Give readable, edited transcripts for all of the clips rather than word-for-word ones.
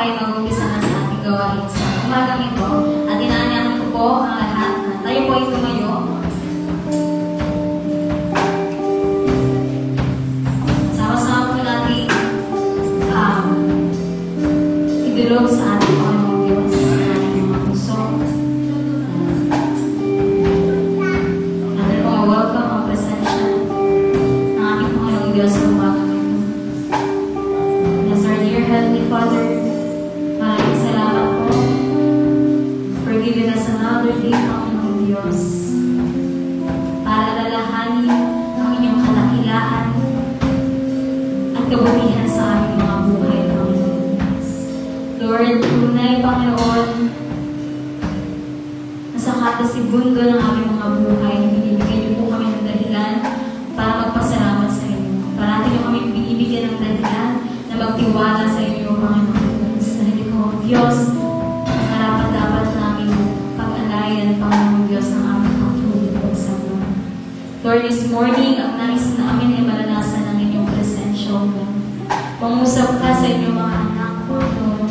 ay mag-umpisa na sa ating gawain sa umagang ito. At inaanyakan ko po ang lahat na tayo po ay tumayo. Sama-sama po natin idulog sa ating Panginoong Diyos sa ating mga puso. Natin po welcome ang presensya ng ating Panginoong Diyos sa umagang ito. Yes, our dear Heavenly Father, maraming salamat po for giving us another day, Panginoong Diyos, para lalahanin ang inyong kadakilaan at kabutihan sa aming mga buhay, Panginoong Diyos. Lord, tunay, Panginoon, nasa katasibundo ng aming mga buhay, binibigyan niyo po kami ng dahilan para magpasalamat sa inyo. Parati niyo kami binibigyan ng dahilan na magtiwala sa inyo, Panginoon Diyos. Dahil ikaw, Diyos, ang karapat-dapat namin pag-alayan, Panginoon Diyos, ng aming pagtulog sa mga. Lord, this morning, ang nais namin ay maranasan ng inyong presensya, Lord. Mangusap ka sa inyong mga anak, Panginoon.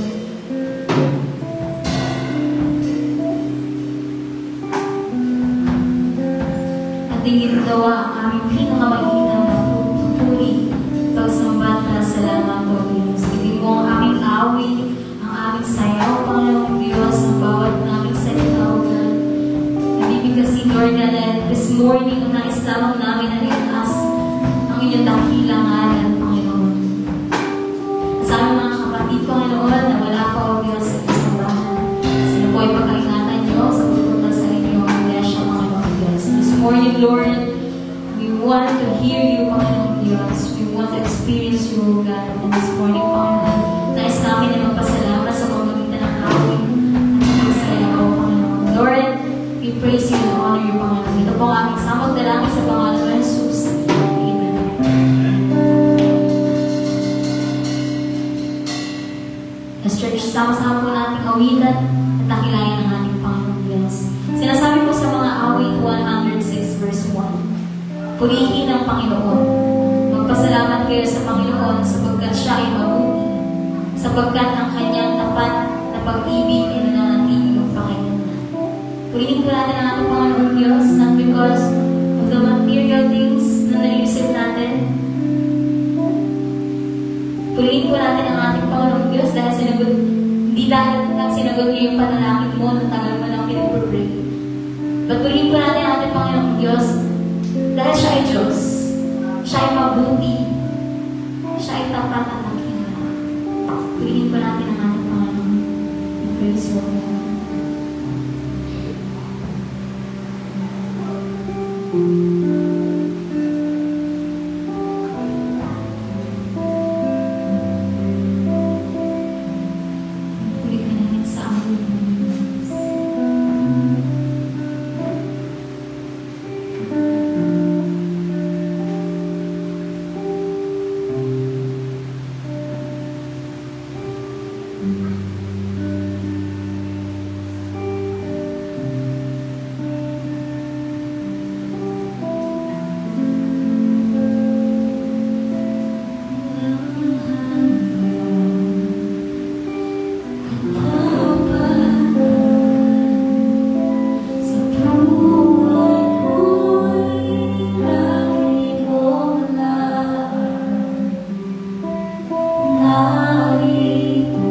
At tingin gawa ang aming pinakamaginang na pupuri, pagsambat na salamat, O Diyos. Hindi mo ang aming awit, ang aming sayaw, Panginoong Diyos, ang bawat naming salita, O God. Ibig kasi, Lord, na this morning, ang nais lamang namin na itaas ang inyong dakilang ngalan, Panginoon. Sa aming mga kapatid, Panginoon, na wala pa, O Diyos, sa isambahan. Sila po ay pagkaingatan niyo sa pagpunta sa inyong iglesia, Panginoon Diyos. This morning, Lord, we want to hear you, Panginoon Diyos. We want to experience you, O God. And this morning, Panginoon, nais namin ay magpasalamat sa pamamagitan ng awit at pagsayaw, Panginoon. Lord, we praise you and honor you, Panginoon. Ito po ang aming samag dalangin sa pangalan ng Jesus. Amen. As church, sama-sama po nating awitan at takilayan ng ating Panginoon Diyos. Sinasabi po sa mga awit 106 verse 1, purihin ang Panginoon. Magpasalamat kayo sa Panginoon sapagkat siya ay mabuti, sapagkat ang kanyang tapat na pag-ibig ay nananatili ng Panginoon. Purihin po natin ang ating Panginoon Diyos, not because of the material things na naiisip natin. Purihin po natin ang ating Panginoon Diyos dahil sinagot, hindi dahil lang sinagot niyo yung panalangin mo nung tagal mo nang pinag-pray. But purihin po natin ang ating Panginoon Diyos dahil siya ay Diyos. Siya ay mabuti. Siya ay tapat at nakina. Purihin po natin ang ating Panginoon. Praise the Lord. Purihin natin sa aming narito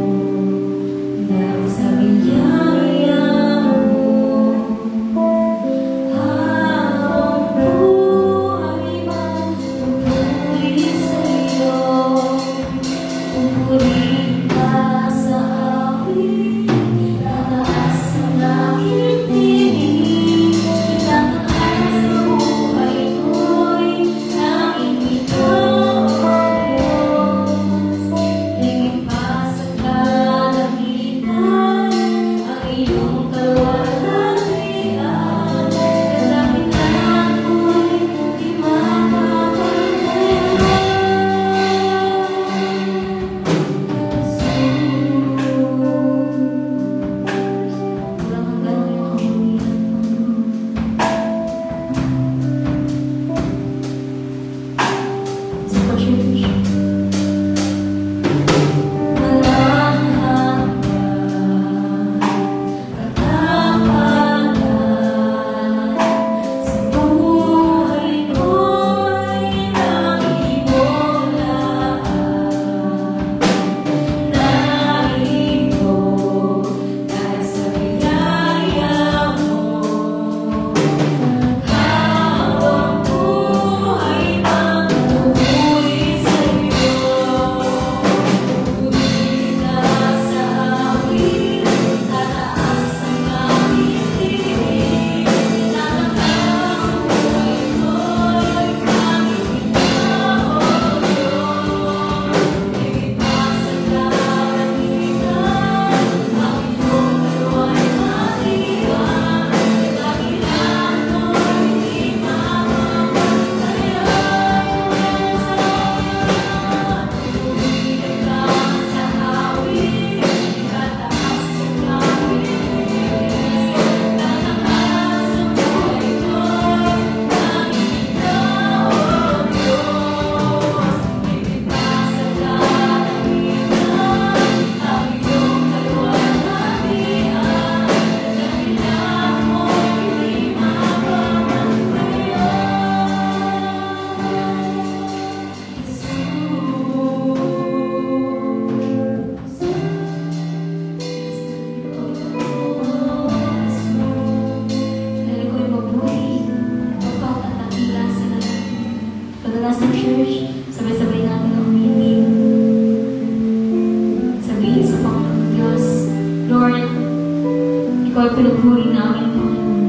Lord, pinupuri namin, Panginoon.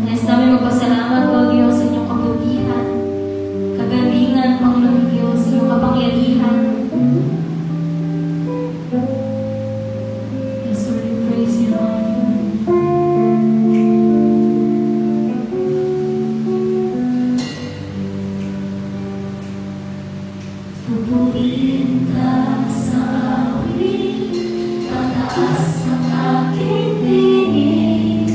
Nais namin magpasalamat, O Diyos, sa inyong kabutihan, kagalingan, Panginoon Diyos, sa inyong kapangyarihan. Yes, Lord, we praise you, Lord. Pupurihin ka sa awit, pataas ang aking tingin.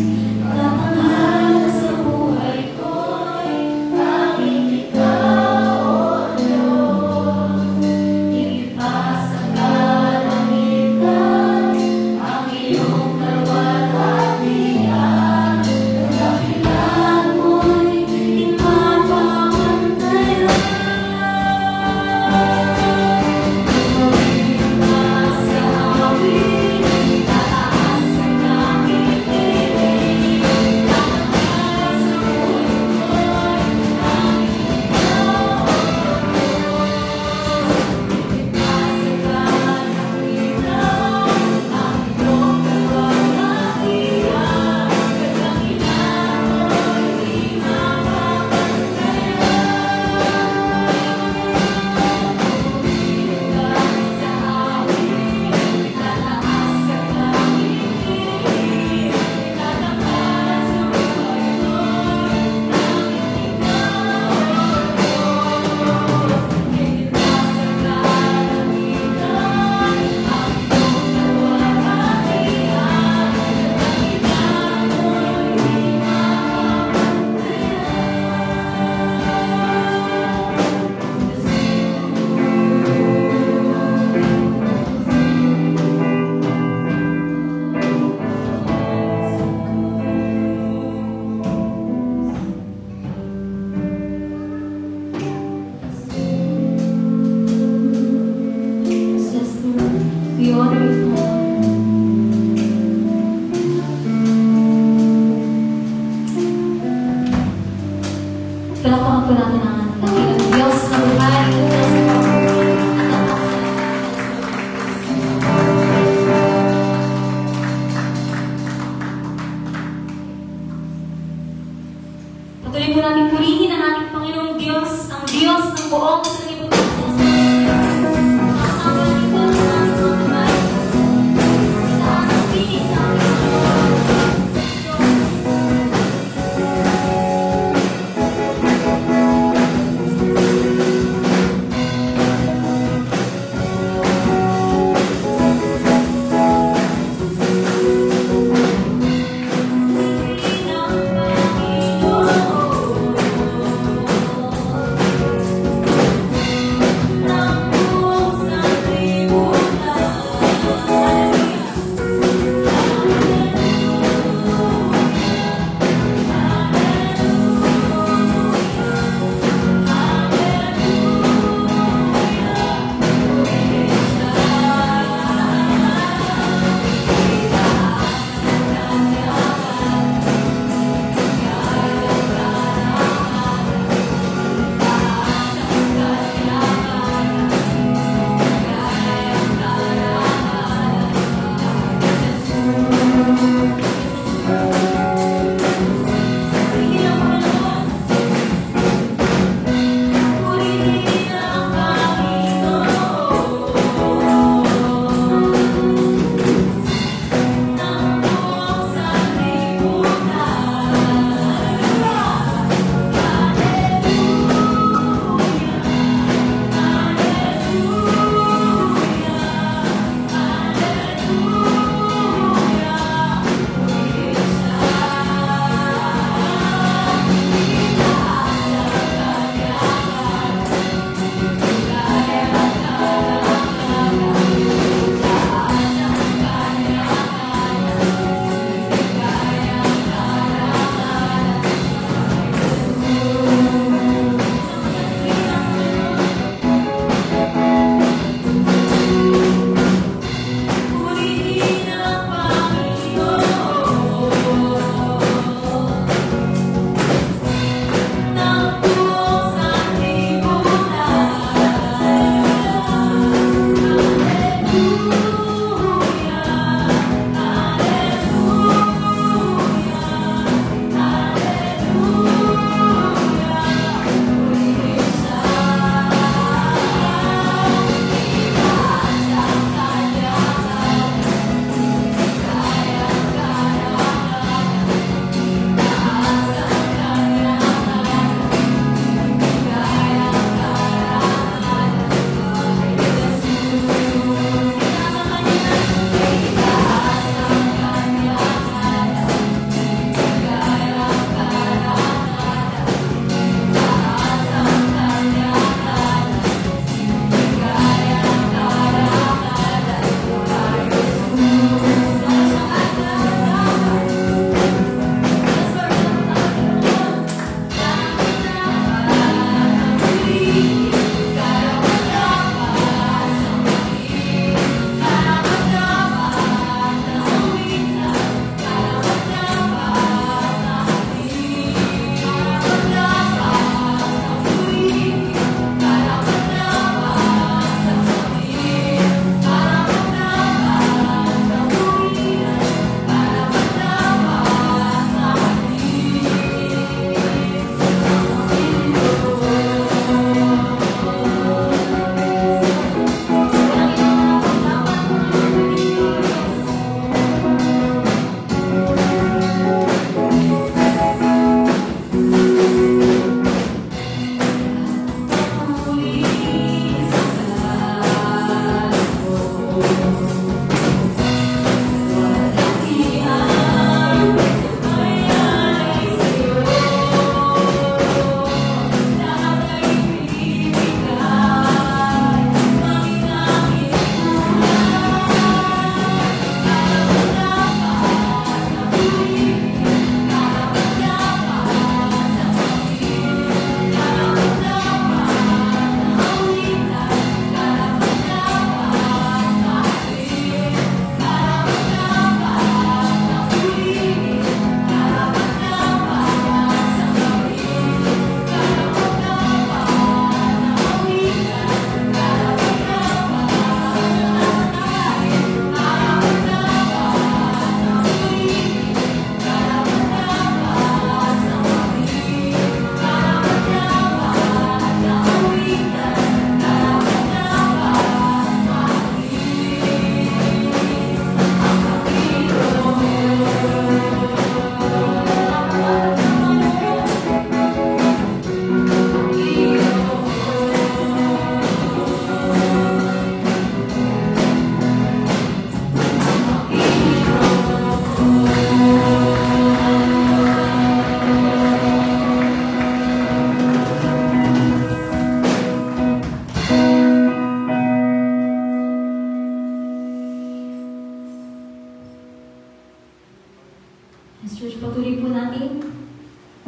As church, patuloy po natin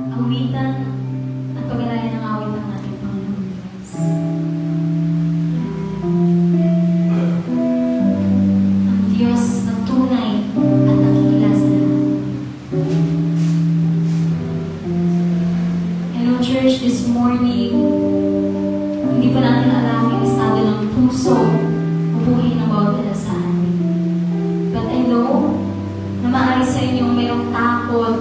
awitan at pag-alayan ng awit ng ating Panginoon Diyos. Ang Diyos na tunay at nakikila sa lahat. Hello church, this morning, hindi pa natin alam yung estado ng puso o buhay ng bawat isa sa atin. But I know na maaari sa inyong mayroong takot,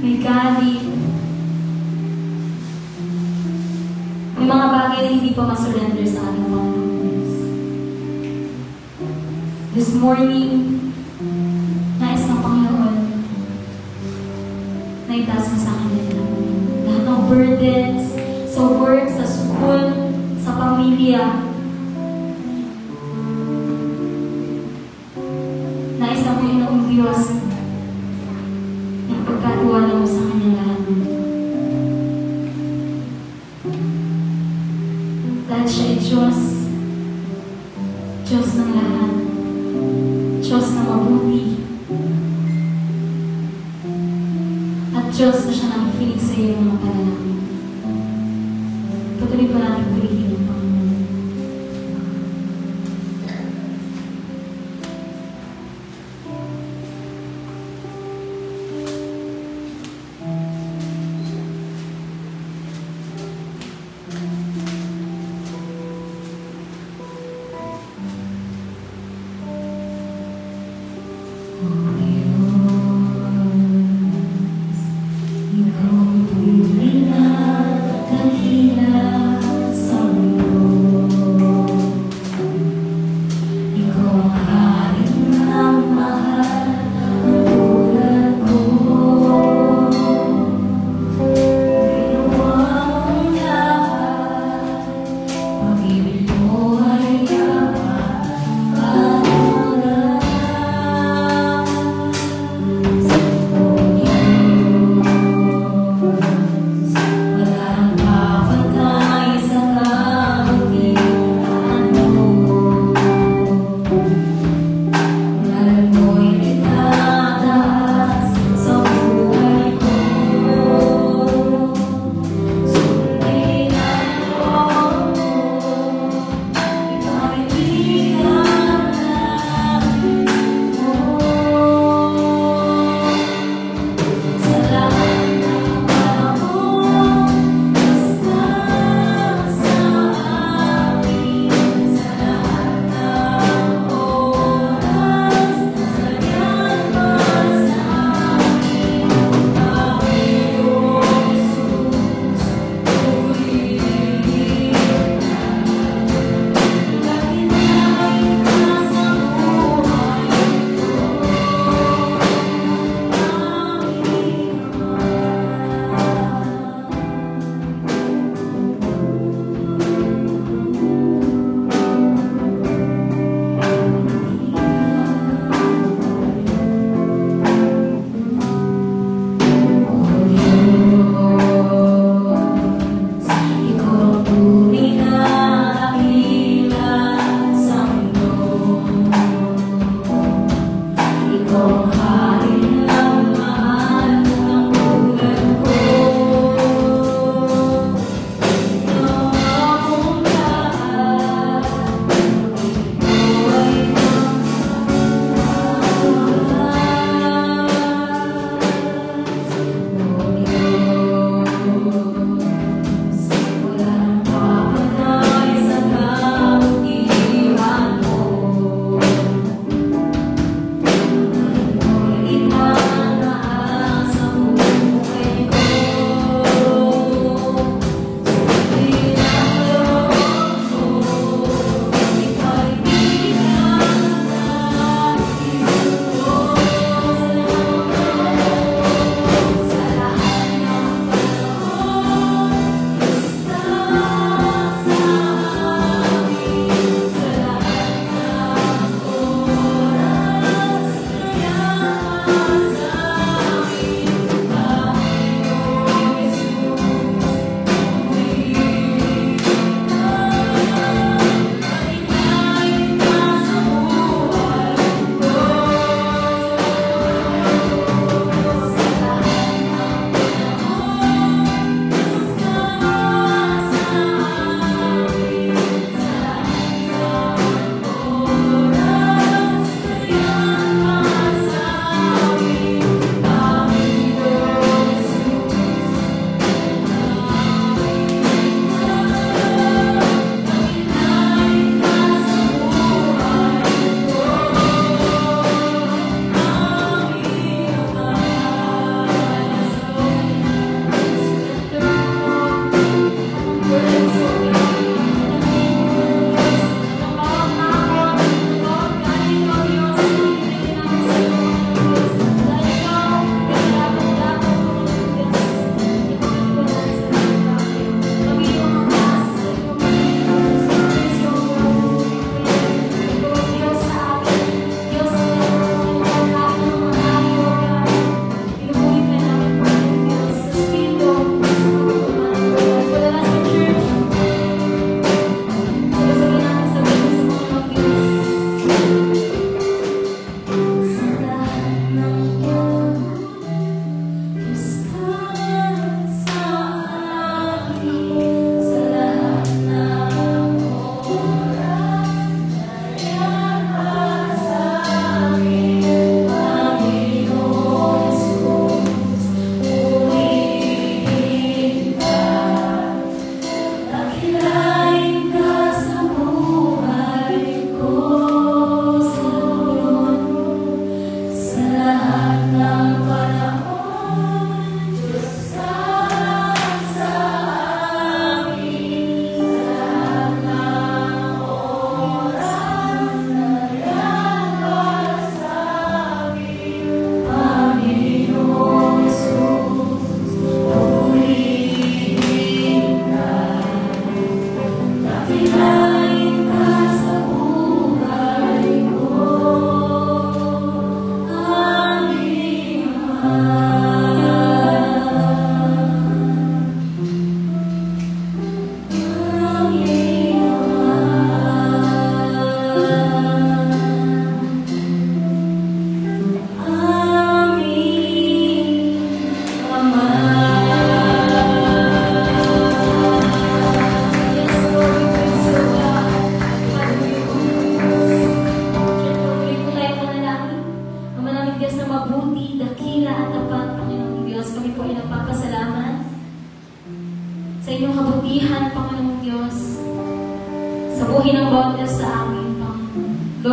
may galit, may mga bagay na hindi pa masurrender sa ating Panginoon Diyos. This morning, nais ng Panginoon na itaas mo sa kanila lahat ng burdens sa work, sa school, sa pamilya. Nais ng Panginoong Diyos na pagkatiwala mo sa kanyang lahat ng ito. Dahil siya ay Diyos, Diyos ng lahat, Diyos na mabuti, at Diyos na siya nakikinig sa iyo ng mga panalangin. Patuloy pa natin pilihin ang Panginoon.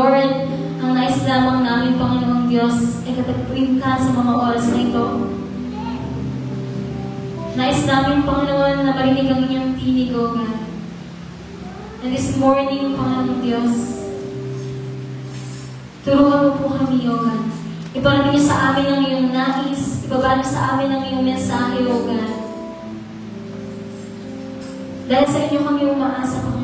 Lord, ang nais lamang namin, Panginoong Diyos, ay katagpuin ka sa mga oras na ito. Nais namin, Panginoon, na marinig ang inyong tinig, O God. And this morning, Panginoong Diyos, turuan mo po kami, O God. Iparating niyo sa amin ang iyong nais, ibaba niyo sa amin ang iyong mensahe, O God. Dahil sa inyo kami umaasa, Panginoon.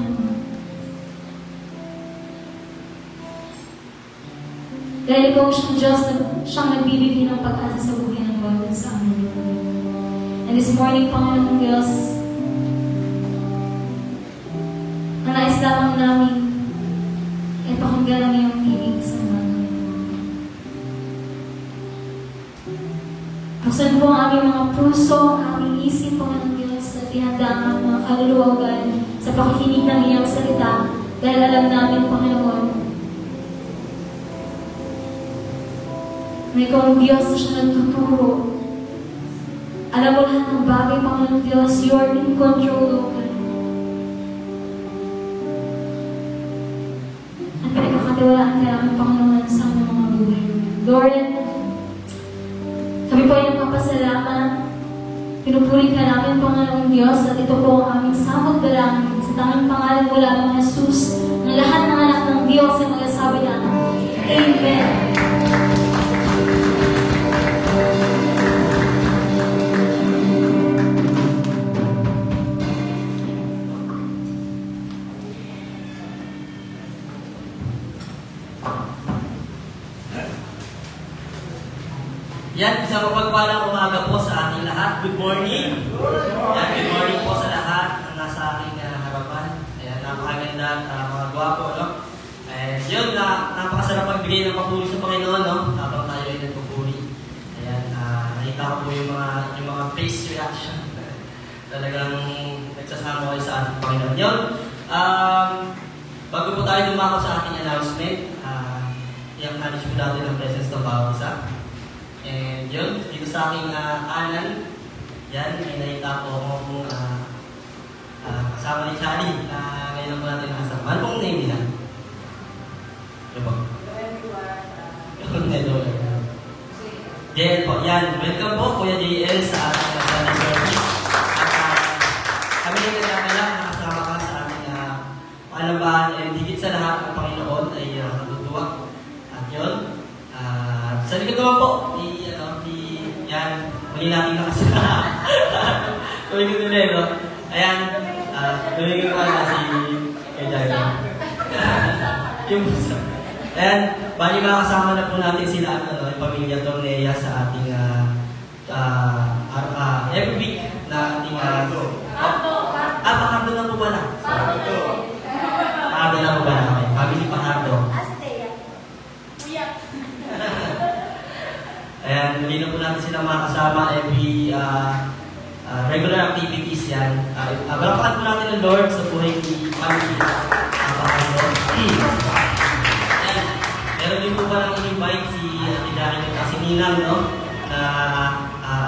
Dahil ikaw siyang Diyos na siyang nagbibigay ng pag-asa sa buhay ng bawat sa amin. And this morning, Panginoong Diyos, ang nais lamang namin ay pakinggan ang iyong tinig sa mga. Buksan po ang aming mga puso, ang aming isip, Panginoong Diyos, at ihanda ang mga kaluluwagan sa pakikinig ng iyong salita dahil alam namin, Panginoon, na ikaw ang Diyos na siya nagtuturo. Alam mo lahat ng bagay, Panginoong Diyos, you are in control, O God. At pinagkakatiwalaan ka namin, Panginoon, sa aming mga buhay. Lord, kami po ay nagpapasalamat. Pinupuri ka namin, Panginoong Diyos, at ito po ang aming samot dalangin sa tanging pangalan mo lamang, Jesus, ng lahat ng anak ng Diyos ay mag-asabi namin. Amen. Yan, isang mapagpalang umaga po sa ating lahat. Good morning! Yan, good morning po sa lahat na nasa aking harapan. Ayan, napakaganda at mga gwapo, no? Yun, napakasarap magbigay ng papuri sa Panginoon, no? Habang tayo ay nagpupuri. Ayan, nakita ko po yung mga face reaction. Talagang nagsasama kayo sa ating Panginoon. Yun, bago po tayo dumako sa ating announcement, i-acknowledge po natin ang presence ng bawat isa. And yun, dito sa aking kanan, yan, may nakita ko kung kasama ni Charlie. Ngayon po natin nakasama. Ano pong name nila? Ano po? JL po. Yan, welcome po Kuya JL sa ating Sunday service. At kami rin nagkakala nakasama ka sa ating paalabahan. And higit sa lahat, ang Panginoon ay natutuwa. At yun, sa likod naman po, yan, muli natin nakasama. Tumigil ulit, no? Ayan, tumigil naman na si Kajaya. Ayan, bali makakasama na po natin sila, yung pamilya Tornea sa ating every week na ating Pahardo na po ba na? Pahardo na po ba na? Family Pahardo. Ayan, hindi na po natin sila makakasama every regular activities yan. Balapakan po natin ng Lord sa buhay ni family. Ayan, meron din po palang invite si Ate kasi Ninang, no?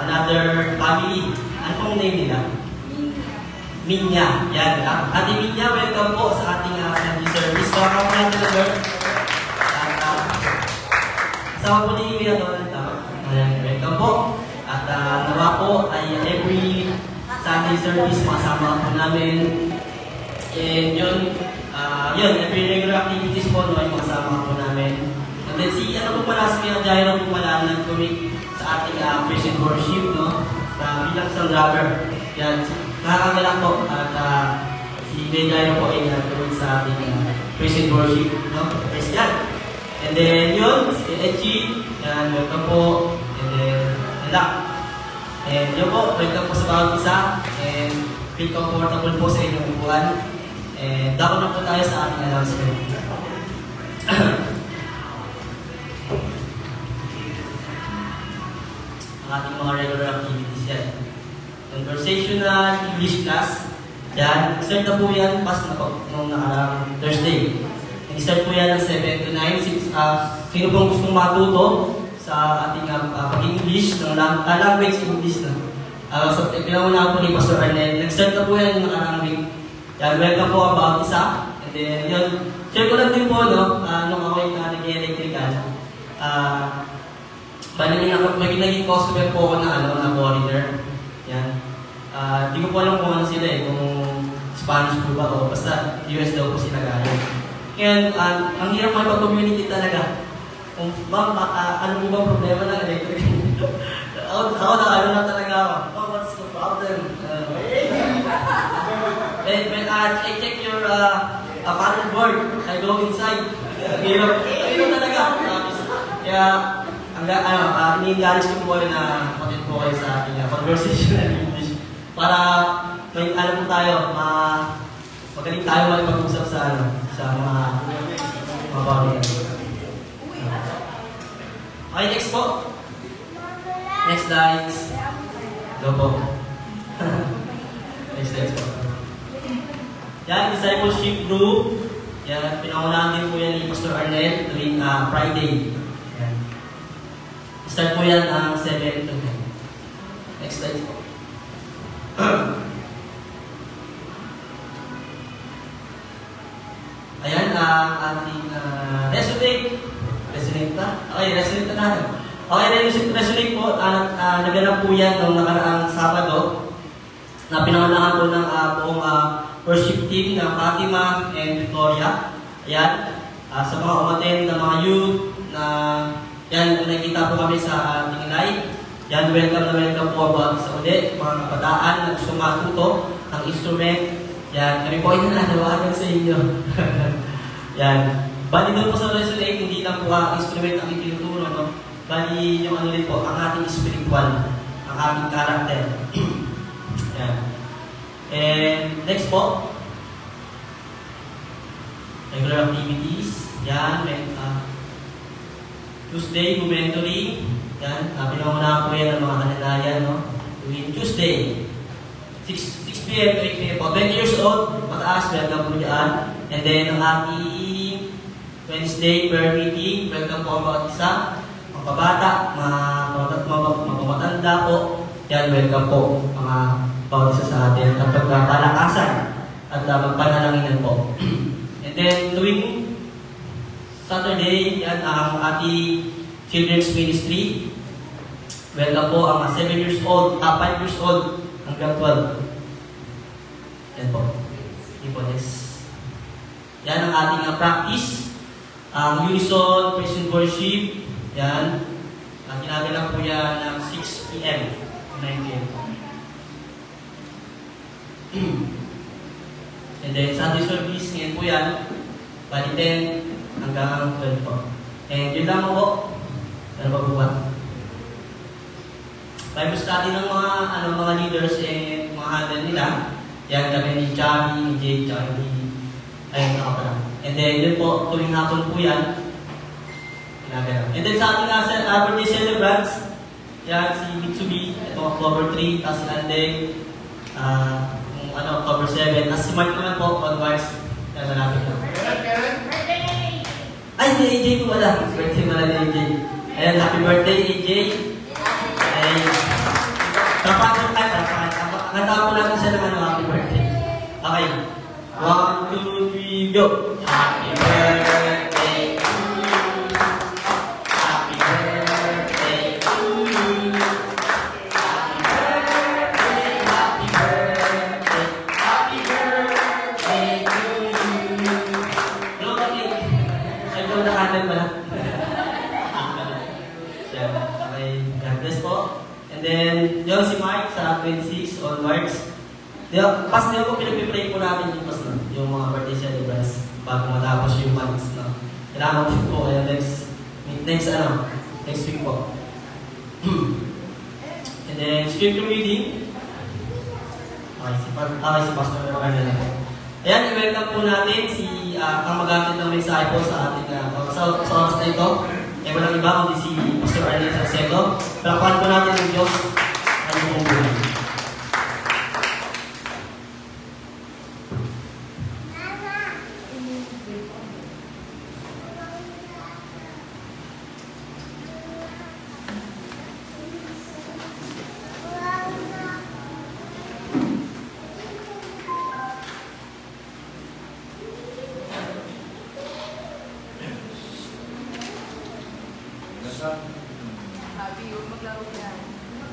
Another family. Ano pong name nila? Minya. Yan. Ate Minya, welcome po sa ating Sunday service. Balapakan po natin ng Lord. Kasama po ni Kuya Donald. Ayan, welcome po. At nawa po ay every Sunday service makasama po namin. And yun, every regular activities po ay makasama po namin. And then ano po pala, si Kuya Jairo po pala nag-commit sa ating praise and worship, no? Bilang isang driver. Yan, nakakagalak po. At si Kuya Jairo po ay nag-commit sa ating praise and worship, no? Praise God. And then yun, si Echi, yan, welcome po. And then, and yun po, welcome po sa bawat isa. And feel comfortable po sa inyong upuan. And dako na po tayo sa ating announcement. Ang ating mga regular activities yan. Conversational English class. Yan, start na po yan, pas na po, nung nakarang Thursday. I-start po yan ng 7 to 9. Sino pong gustong matuto sa ating pag-English, ng language English na. So, pinangunahan po ni Pastor Arnel. Nag-start na po yan ng nakarang week. Yan, welcome po ang bawat isa. And then, yun, share ko lang din po, no, nung ako yung nag-electrical, bali may naging customer po ako na, na corridor. Yan. Di ko po alam kung ano sila kung Spanish po ba o basta US daw po sila galing. Kaya ang hirap makipag-community talaga. Kung ano po ba problema ng electric? ako na talaga ako. Oh, what's the problem? When I check your panel board, I go inside. Hirap talaga. Kaya, ini-encourage ko po kayo na matin po kayo sa ating conversational English. Para may alam po tayo, magaling tayo mag-usap sa mga bagay. Okay, next po. Next slides. Go po. Next slides po. Yan, discipleship group. Yan, pinangunahan din po yan ni Pastor Arnel tuwing Friday. Yan. Start po yan ang 7 to 10. Next slide po. Ayan, ang ating resonate na? Okay, resonate na. Okay, resonate po. Naganap po yan noong nakaraang Sabado na pinangunahan po ng buong worship team ng Fatima and Victoria. Ayan, sa mga umaten ng mga youth na yan, nakikita po kami sa ating live. Yan, welcome po ba sa ulit, mga kabataan na gusto matuto ng instrument. Yan, kami po ay nananawagan sa inyo. Yan. Bali doon po sa Resonate, hindi lang po ang instrument ang itinuturo, no? Bali yung ano rin po, ang ating spiritual, ang ating karakter. Yan. And next po, regular activities. Yan, Tuesday, momentory. Yan, pinangunahan po yan ng mga kanalayan, no? Tuwing Tuesday, 6 p.m. to 8 p.m. po. 20 years old, mataas, welcome po dyan. And then, ang ating Wednesday prayer meeting, welcome po ang bawat isa. Mga kabata, mga matanda po. Yan, welcome po mga bawat isa sa atin. At pagpapalakasan at magpanalanginan po. And then, tuwing Saturday, yan ang ating children's ministry. Welcome po ang 7 years old, 5 years old hanggang 12. Yan po. Yan po, next. Yan ang ating practice. Ang unison, praise and worship. Yan. Ginagalang po yan ng 6 p.m. 9 p.m. And then, Sunday service, ngayon po yan. Bali 10 hanggang 12 po. And yun lang po. Ano ba po ba? Bible study ng mga leaders and mga handle nila. Yan kami ni Chari, ni Jay, tsaka ni ayun ako pala. And then yun po, tuwing hapon po yan. Ginagawa. And then sa ating birthday celebrants, yan si Mitsubi, ito October 3, tapos si Andeng, October 7, tapos si Mark naman po, onwards, yan malapit na. Ay, si AJ po wala. Birthday pala ni AJ. Ayan, happy birthday AJ. Ay, tapos natawa po natin siya naman ng happy birthday. Okay. 1, 2, 3, go! Happy birthday to you. Happy birthday to you. Happy birthday, happy birthday, happy birthday to you. Hello, Kapit. Ay, ito na kanan pala. Okay, God bless po. And then, yun si Mike sa 26 onwards. Pas din po, pinag-pray po natin yung mga birthday celebrants bago matapos yung months. No? Kailangan po kaya next week po. And then, scripture reading. Okay, si Pastor Arnel. Ayan, i-welcome po natin ang magamit ng mensahe po sa ating sa oras na ito. Eh, walang iba kundi si Pastor Arnel Salcedo. Palapakan po natin ng Diyos ang iyong buhay.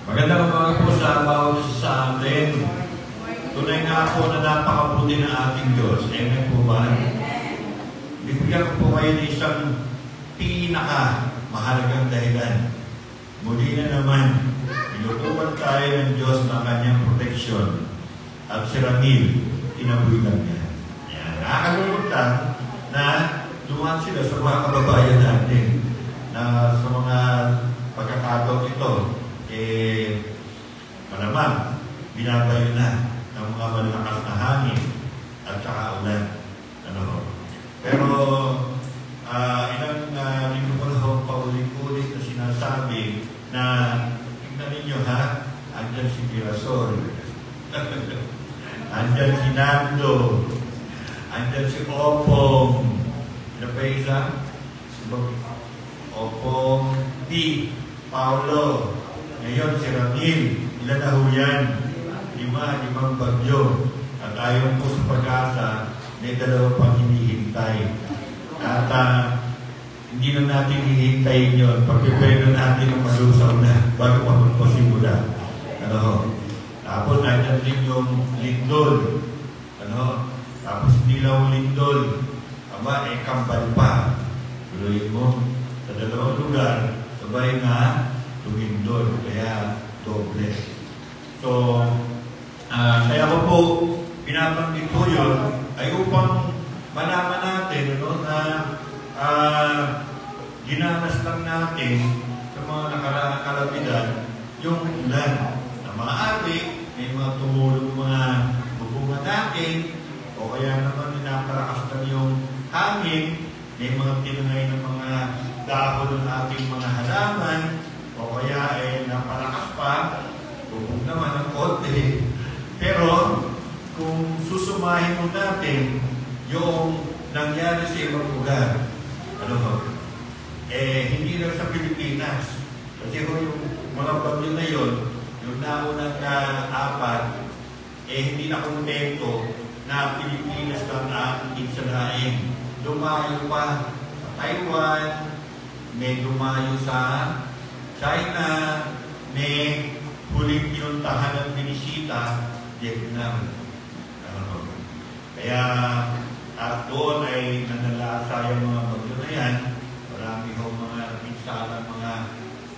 Magandang umaga po sa bawat isa sa atin. Tunay nga po na napakabuti ng ating Diyos. Amen po ba? Bibigyan ko po kayo ng isang mahalagang dahilan. Muli na naman, inutupan tayo ng Diyos ng kanyang proteksyon at si Ramil, tinabuhilan niya. Yan. Nakakalulog lang na dumaan sila sa mga kababayan natin na sa mga pagkakataon ito, malamang binabayo na ng mga malakas na hangin at saka ulan. Pero ilang linggo ko na paulit-ulit na sinasabi na tignan ninyo ha, andyan si Girasol, andyan si Nando, andyan si Opong, ano pa isa? Opong D. Paulo, ngayon si Ramil, ilan na ho yan? Limang bagyo. At ayon po sa pag-asa, may dalawa pang hinihintay. At hindi na natin hihintayin yun. Pagpipwede natin ng malusaw na bago pa magpasimula. Tapos nandiyan din yung lindol. Tapos hindi lang lindol. Kambal pa. Tuloy mo. Sa dalawang lugar, sabay na tumindol. Kaya doble. So, kaya ko po pinabanggit ko yun ay upang malaman natin na ginanas lang natin sa mga nakalapidan yung ulan na maaari, may mga tumulong mga bubunga natin o kaya naman napalakas lang yung hangin, may mga tinangay ng mga dahon ng ating mga halaman o kaya napalakas pa, bubong naman ang konti. Pero kung susumahin mo natin yung nangyari sa ibang lugar, hindi lang sa Pilipinas. Kasi yung mga bagyo na yun, yung naunang apat, hindi na kontento na Pilipinas lang ang insalain. Dumayo pa sa Taiwan, may dumayo sa China, may huling pinuntahan ng binisita, Vietnam. Kaya at doon ay nanalasa yung mga bagyo na yan. Marami ho mga pinsalang mga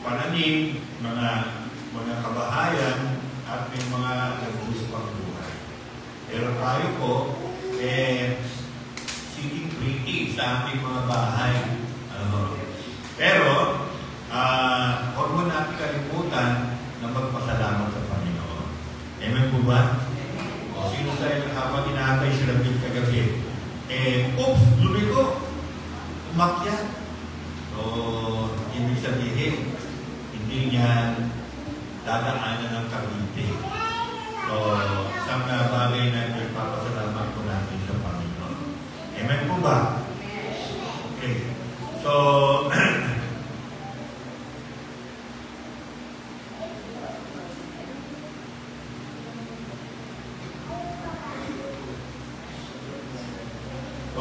pananim, mga kabahayan, at may mga nagbuhos pang buhay. Pero tayo po, sitting pretty sa ating mga bahay. Pero, huwag mo natin kalimutan na magpasalamat sa Panginoon. Amen po ba? O sino sa'yo habang inaatay sila bil kagabi? Oops, lubi ko. Umakyat. So, ibig sabihin, hindi niya dadaanan ng Cavite. So, isang bagay na ipapasalamat po natin sa Panginoon. Amen po ba? Okay. So,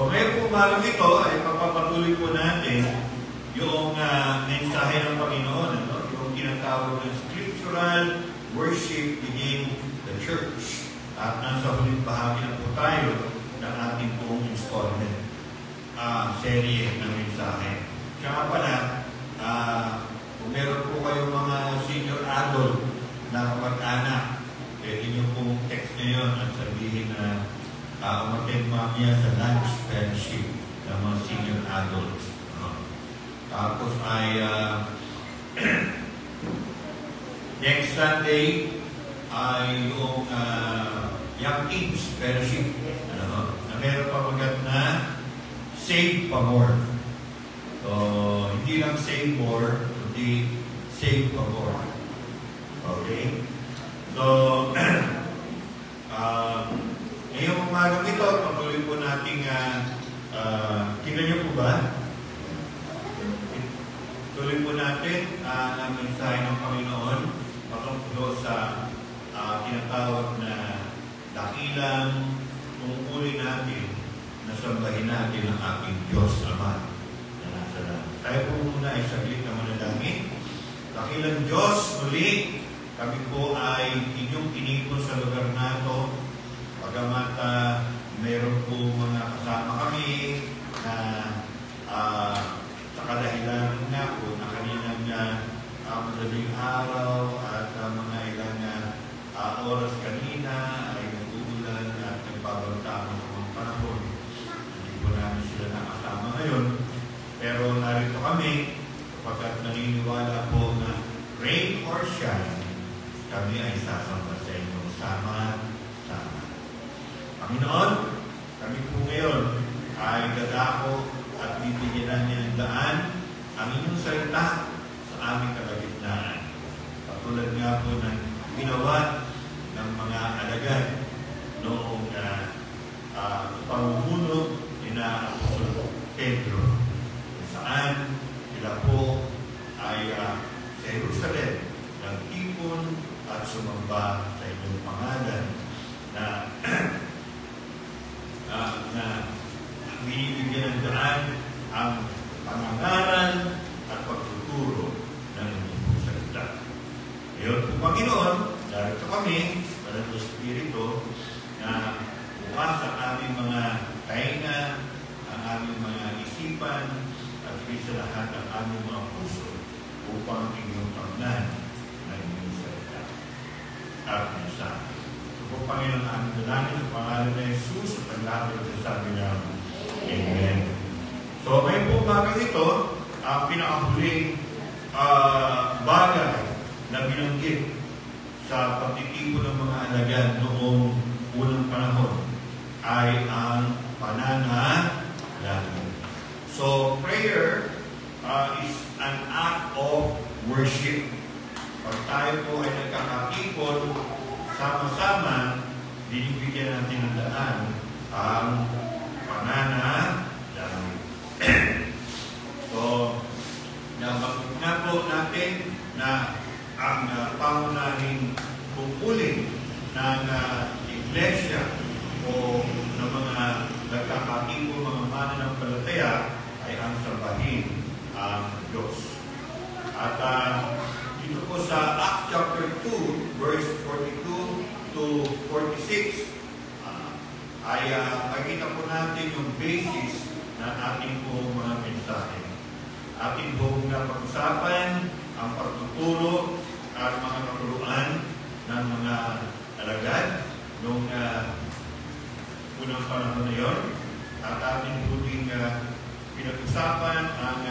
ngayon po bago ito ay papapatuloy po natin yung mensahe ng Panginoon, yung tinatawag ng scriptural worship within the church. At nasa huling bahagi na po tayo ng ating pong installment serye ng mensahe. Kaya pala, kung meron po kayong mga senior adult na kapag-anak, pwede nyo pong text nyo yun at sabihin na umattend mamaya sa lunch fellowship ng mga senior adults. Tapos ay next Sunday ay yung Young Teens Fellowship na meron pa magat na Save Pa More. So, hindi lang Save More, kundi Save Pa More. Okay? So, ngayong umagang ito, patuloy po nating tingnan niyo po ba? Tuloy po natin ang mensahe ng Panginoon patungkol sa tinatawag na dakilang tungkulin natin na sambahin natin ang ating Diyos Ama na nasa langit. Tayo po muna ay saglit na manalangin. manalangin. Dakilang Diyos, muli, kami po ay inyong tinipon sa lugar na ito. Pagamat meron po mga kasama kami na sa kadahilan nga po na kaninang madaling araw at mga ilang oras kanina ay nag-uulan at nagbabantama sa mga panahon. Hindi po namin sila nakasama ngayon. Pero narito kami kapag naniniwala po na rain or shine, kami ay sasamba sa inyo sama-sama. Panginoon, kami po ngayon ay dadako at bibigyan niya ng daan ang inyong salita sa aming kalagitnaan. Patulad nga po ng ginawa ng mga alagad noong pamumuno ni Apostol Pedro, saan sila po ay sa Jerusalem nagtipon at sumamba sa inyong pangalan na binibigyan ng daan ang pangangaral at pagtuturo ng inyong salita. Ngayon po, Panginoon, darito kami, Banal na Espiritu, na bukas ang aming mga tainga, ang aming mga isipan, at sa lahat ang aming mga puso upang inyong pagnan ng inyong salita. At mensahe. Ito po, Panginoon, ang aming dalangin sa pangalan ng Jesus at ang lahat ng sasabi namin. Amen. So, ngayon po umagang ito, ang pinakahuling bagay na binanggit sa pagtitipon ng mga alagad noong unang panahon ay ang pananalangin. So, prayer is an act of worship. Pag tayo po ay nagkakatipon, sama-sama, binibigyan natin ng daan ang pananalangin. So, nabanggit na po natin na ang pangunahing tungkulin ng iglesia o ng mga nagkakatipon, mga mananampalataya ay ang sambahin ang Diyos. At dito po sa Acts chapter 2, verse 42 to 46, ay makita po natin yung basis ng ating po mga mensahe. Ating po pag-usapan ang pagtuturo at mga katuruan ng mga alagad noong unang panahon na yun. At ating po din pinag-usapan ang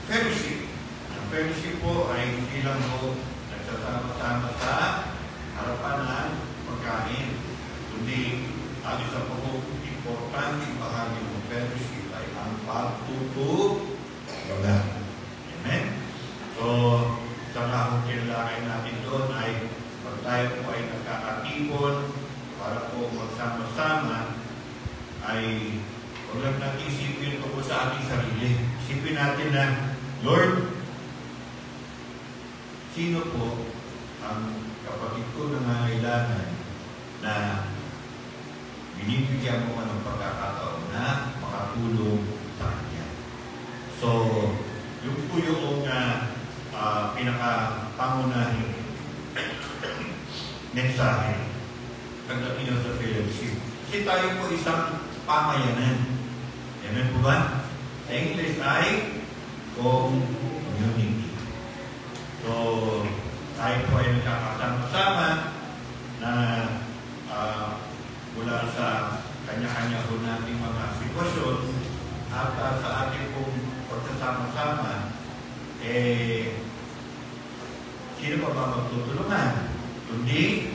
fellowship. Ang fellowship po ay hindi lang po nagsasama-sama sa harapan ng pagkain, kundi ang isa po importante bahagi ng fellowship ay ang pagtutulungan. Amen? So, sa kahong kinalakay natin doon ay pag tayo po ay nagkakatipon para po magsama-sama ay huwag lang natin isipin ito po sa ating sarili. Isipin natin na, Lord, sino po ang kapatid ko na nangailangan na binibigyan mo ng pagkakataon na makatulong sa kanya. So, yung po yung pinakapangunahing mensahe pagdating nyo sa fellowship. Kasi tayo po isang pamayanan. Amen po ba? Sa English ay community. So, tayo po ay nagkakasama-sama na mula sa kanya-kanya po nating mga sitwasyon at sa ating pong pagsasama-sama, sino pa ba magtutulungan? Kundi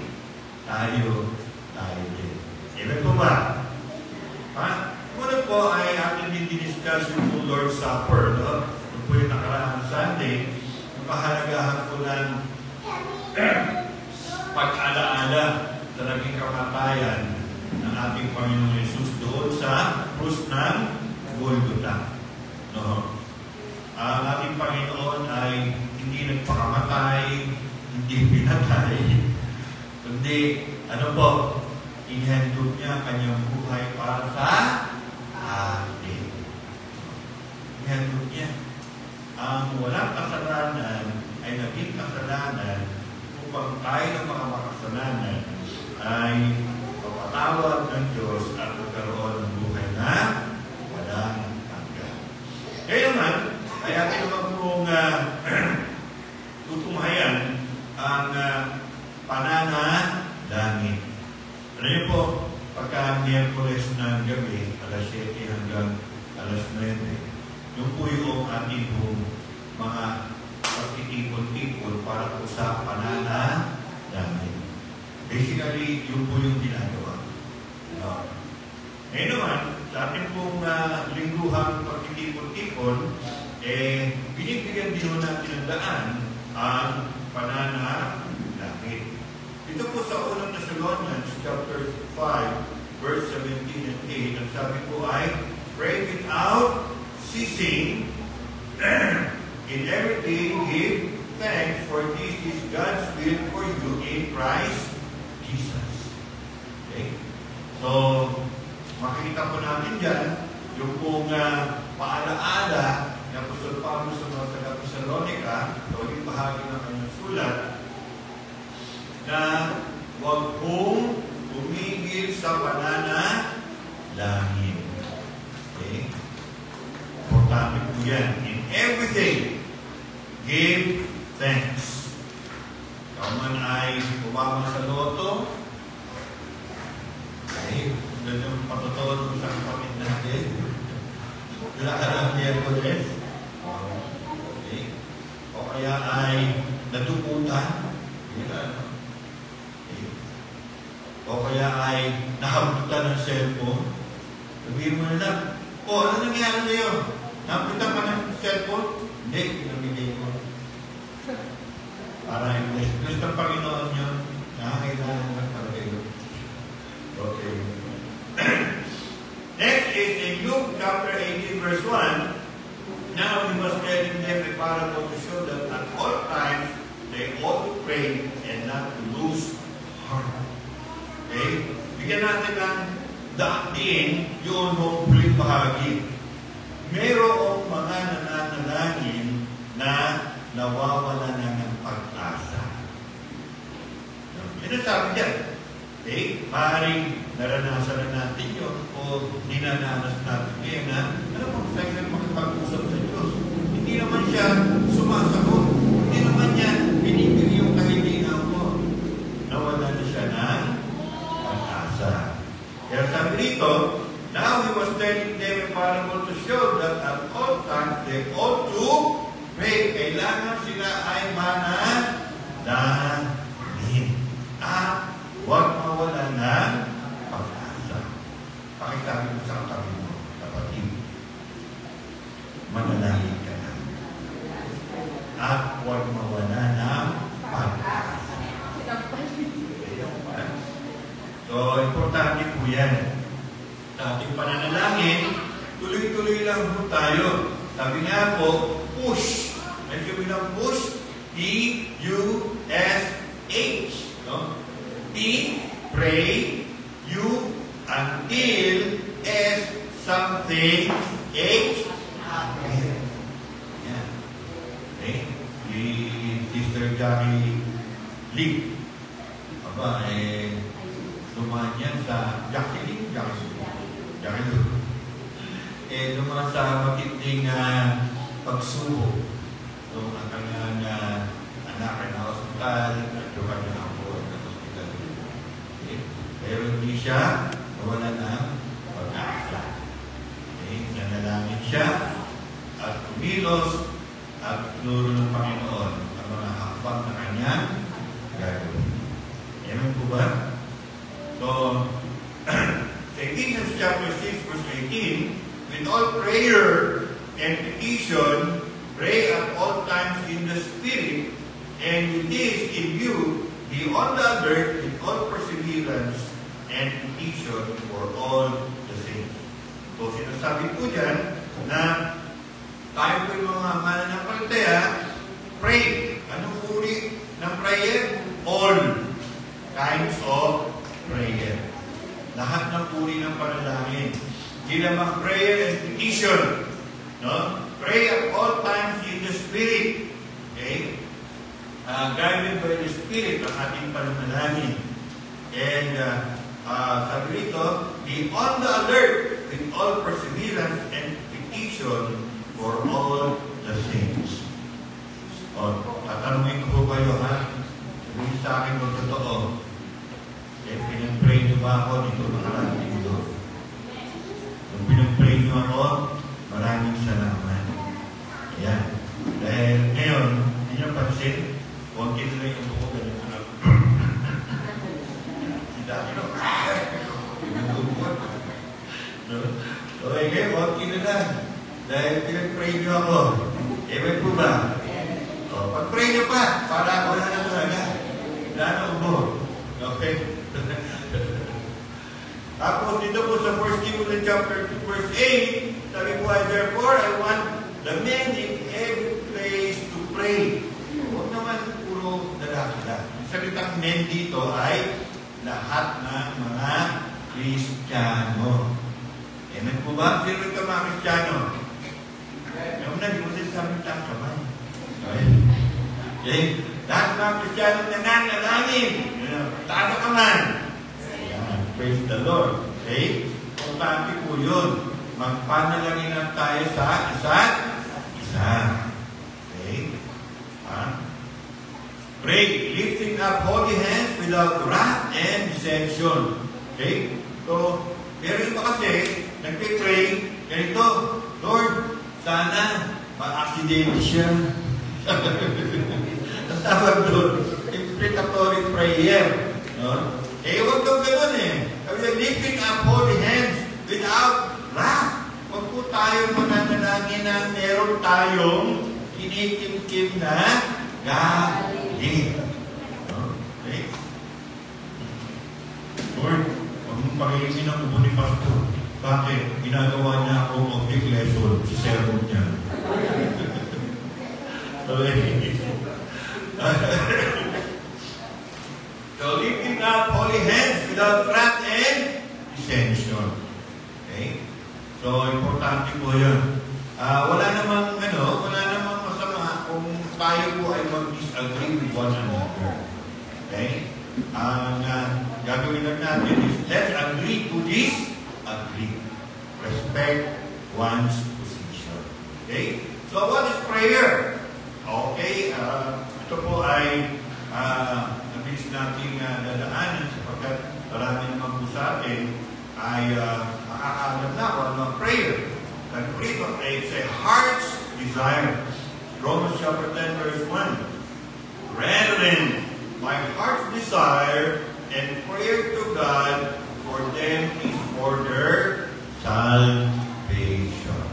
tayo din. Amen po ba? Muna po ay ating din-discuss yung Lord's Supper. No? Ito po yung nakaraang Sunday. Pahalagahan po ng pag-alaala sa naging kamatayan ng ating Panginoon Jesus doon sa krus ng Golgotha. No? Ang ating Panginoon ay hindi nagpakamatay, hindi pinatay, kundi ano po, inhandog niya kanyang buhay para sa atin. Inhandog niya. ang walang kasalanan ay naging kasalanan upang tayo ng mga makasalanan ay mapatawad ng Diyos at magkaroon ng buhay na walang hanggan. Kaya naman, ay atin naman pong tutunghayan ang pananalangin. Ano niyo po, pagka Miyerkules ng gabi, alas 7 hanggang alas 9, yung po yung ating pong mga pagtitipon-tipon para po sa pananalangin. Basically, yun po yung ginagawa. Ngayon naman, sa ating pong lingguhang pagtitipon-tipon, binibigyan din natin ang daan ang pananalangin. Ito po sa unang Thessalonians chapter 5, verse 17 and 8, ang sabi po ay, pray without ceasing, in everything give thanks, for this is God's will for you in Christ Jesus. Okay? So, makikita po natin dyan, yung pong paalaala ng Apostol Pablo sa mga taga-Thessalonica, yung bahagi ng kanyang sulat, na huwag pong umigil sa pananalangin. Okay? Importante po yan. In everything, give thanks. Kung man ay umama sa loto, okay, doon yung patutuwa sa kapatid natin. Wala ka lang Miyerkules. Okay. O kaya ay natuputan. Okay. O kaya ay nahabutan ng cellphone. Sabihin mo na lang, ano nangyari sa'yo? Nahabutan ka ng cellphone? Hindi, pinamigay ko. Para yung bless ng Panginoon yun, nakakailangan ng pagkayo. Okay. Next is in Luke chapter 18 verse 1. Now he was telling them a parable to show that at all times they ought to pray and not to lose heart. Okay? Bigyan natin ng daatiin yung huling bahagi. Merong mga nananalangin na nawawala na ng pag-asa. Yan ang sabi dyan. Okay? Maaaring naranasan na natin yun o ninananas natin ngayon na ano pang sa'yo makipag-usap sa Diyos. Hindi naman siya sumasagot. Hindi naman niya binibigay yung kahilingan mo. Nawala na siya ng pag-asa. Kaya sabi rito, now he was telling them a parable to show that at all times they ought to pray. Kailangan sila ay manalangin. At huwag mawala ng pag-asa. Pakisabi mo sa katabi mo, kapatid. Manalangin ka na. At huwag mawala ng pag-asa. So, importante po yan. Sa ating pananalangin, tuloy-tuloy lang po tayo. Sabi nga po, push. May sabi ng push, P-U-S-H. No? P, pray, U, until, S, something, H, happen. Yan. Okay? Si Sister Jackie Lee. Aba, dumaan yan sa Jackie dumaan sa matinding pagsubok nung ang kanyang anak ay na hospital at yung kanyang apo ay na hospital. Okay? Pero hindi siya nawala ng pag-asa. Okay? Nanalangin siya at kumilos at tinuro ng Panginoon ang mga hakbang na kanyang gagawin. Amen po ba? So, sa Ephesians chapter 6 verse 18, with all prayer and petition, pray at all times in the Spirit, and with this in view, be on the alert with all perseverance and petition for all the saints. So, sinasabi po dyan na tayo po yung mga mananampalataya, pray. Anong uri ng prayer? All kinds of prayer. Lahat ng uri ng panalangin. Hindi lamang prayer and petition. No? Pray at all times in the guided by the Spirit ang ating pananalangin. And sabi rito, be on the alert with all perseverance and petition for all the saints. O, tatanungin ko kayo ha, sabihin sa akin kung totoo. Pinag-pray niyo ba ako dito maraming linggo? Kung pinag-pray niyo ako, maraming salamat. Ayan. Dahil ngayon, hindi niyo pansin, konti na lang yung buko, ganun ko na. Hindi dati no? Okay, ngayon, konti na lang. Dahil pinag-pray niyo ako. Ewan po ba? O, pag-pray niyo pa, para wala na talaga. Wala na ubo. Okay? Tapos dito po sa 1 Timothy chapter 2 verse 8, sabi po ay, therefore I want the men in every place to pray. Huwag naman puro lalaki lang. Ang salitang men dito ay lahat ng mga Kristiyano. Amen po ba? Sino ka mga Kristiyano? Ngayon na, di mo sinasabi lang kamay. Okay? Lahat ng mga Kristiyano nananalangin. Taas ang kamay. Praise the Lord. Okay? Importante po yun. Magpanalangin na tayo sa isa't isa. Okay? Pray, lifting up holy hands without wrath and dissension. Okay? So, pero iba kasi, nagpipray, ganito, Lord, sana ma-accident siya. Ang tawag doon, imprecatory prayer. No? Eh, huwag kang gano'n eh. Sabi niya, lifting up holy hands without wrath. Huwag po tayo mananalangin na meron tayong kinikim-kim na galing. Okay? Lord, huwag mong pakingin ang ubo ni Pastor. Bakit? Ginagawa niya akong object lesson sa sermon niya. So, lifting up holy hands without wrath and dissension. Okay? So, importante po yun. Wala namang masama kung tayo po ay mag-disagree with one another. Okay? Ang gagawin lang natin is, let's agree to disagree. Respect one's position. Okay? So, what is prayer? Okay, ito po ay nabilis nating dadaanan sapagkat marami naman po sa atin ay makakaalam na kung ano ang prayer. But prayer is a heart's desire. Romans chapter 10 verse 1. Brethren, my heart's desire and prayer to God for them is for their salvation.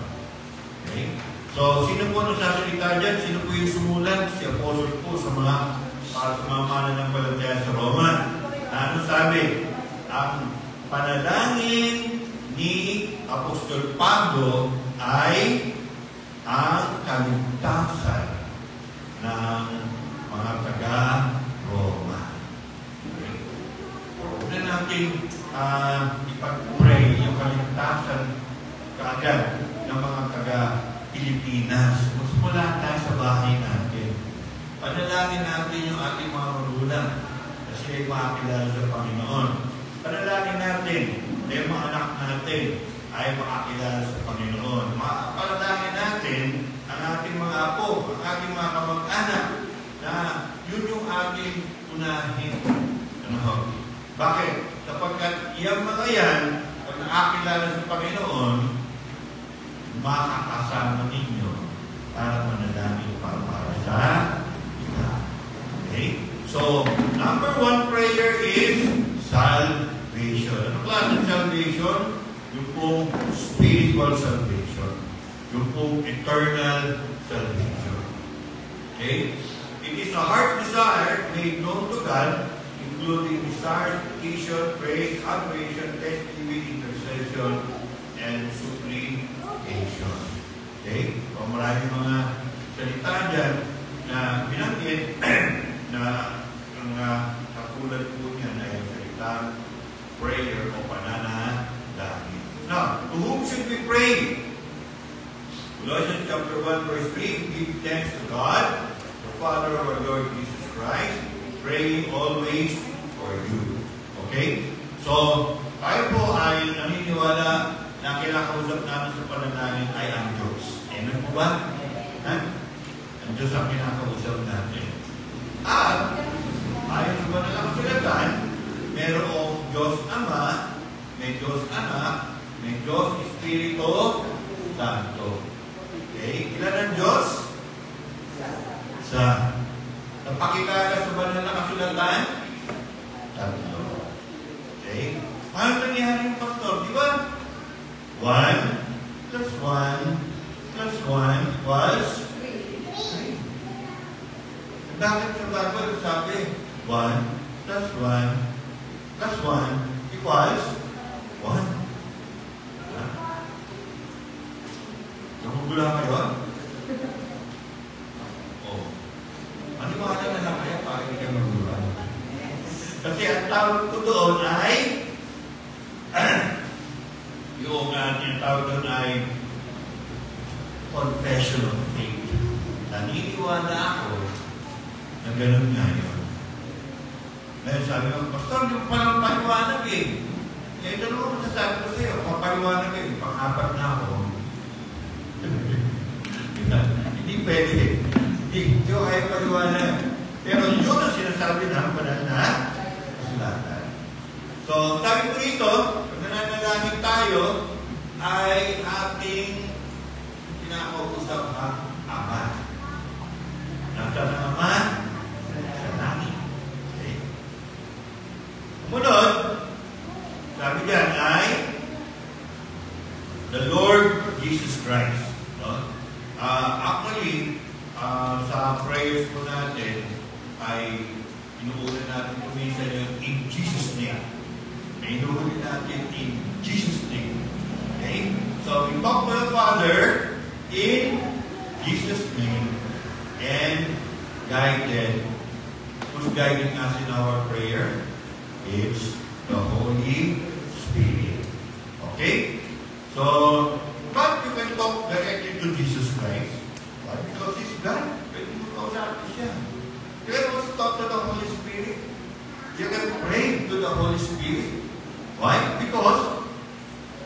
Okay? So, sino po nagsasalita dyan? Sino po yung sumulat? Si Apostle po sa mga mananampalataya sa Roma. Ano sabi? Ang panalangin ni Apostol Pablo ay ang kaligtasan ng mga taga-Roma. Okay? Huwag na natin ipag-pray yung kaligtasan kaagad ng mga taga-Pilipinas. Magsimula tayo sa bahay natin. Panalangin natin yung ating mga magulang na sila ay makakilala sa Panginoon. Panalangin natin na yung mga anak natin ay makakilala sa Panginoon. Panalangin natin ang ating mga apo, ang ating mga kamag-anak na yun yung ating unahin. Ano? Bakit? Sapagkat iyang mga yan, pag nakakilala sa Panginoon, makakasama ninyo para manalangin para sa iba. Okay? So, number one prayer is salvation. Ano klaseng salvation? Yung pong spiritual salvation. Yung pong eternal salvation. Okay? It is a heart's desire made known to God, including desires, petition, praise, adoration, thanksgiving, intercession, and supplication. Okay? So, maraming mga salita dyan na binanggit na ang katulad po niya na yung salitang prayer o pananalangin. Now, to whom should we pray? Colossians chapter 1 verse 3, give thanks to God, the Father of our Lord Jesus Christ, praying always for you. Okay? So, tayo po ay naniniwala na kinakausap namin sa panalangin ay ang Diyos. Amen po ba? Ha? Ang Diyos ang kinakausap natin. At, ayon sa banal na kasulatan, merong Diyos Ama, may Diyos Anak, may Diyos Espiritu Santo. Okay? Ilan ang Diyos? Isa. Napakilala sa banal na kasulatan? Tatlo. Okay? Paano nangyari yung pastor? Di ba? 1 plus 1 plus 1 equals 3. Bakit sa Bible sabi 1 plus 1 plus 1 equals 1? Namugula kayo? Oo. Maniwala na lang kayo para hindi kayo magula. Kasi ang tawag ko doon ay yung tawag doon ay confession of faith. Naniniwala ako na ganun nga yun. Dahil sabi ko, Pastor, hindi mo palang paliwanag eh. Ito naman masasabi ko sa'yo, papaliwanag eh, pang-apat na ako. Hindi pwede. Hindi ko kaya paliwanag. Pero yun ang sinasabi ng banal na kasulatan. So, sabi ko dito, pag nananalangin tayo, ay ating pinakausap ang Ama. Nasaan ang Ama? Sa langit. Okay. Sumunod, sabi dyan ay the Lord Jesus Christ. No? Actually, sa prayers po natin ay inuuna natin kuminsan yung in Jesus' name. Inuuna natin in Jesus' name. Okay? So, we talk to the Father in Jesus' name and guided. Who's guiding us in our prayer? It's the Holy Spirit. Okay? So, but you can talk directly to Jesus Christ. Why? Because He's God. Pwede mo kausapin siya. You can also talk to the Holy Spirit. You can pray to the Holy Spirit. Why? Because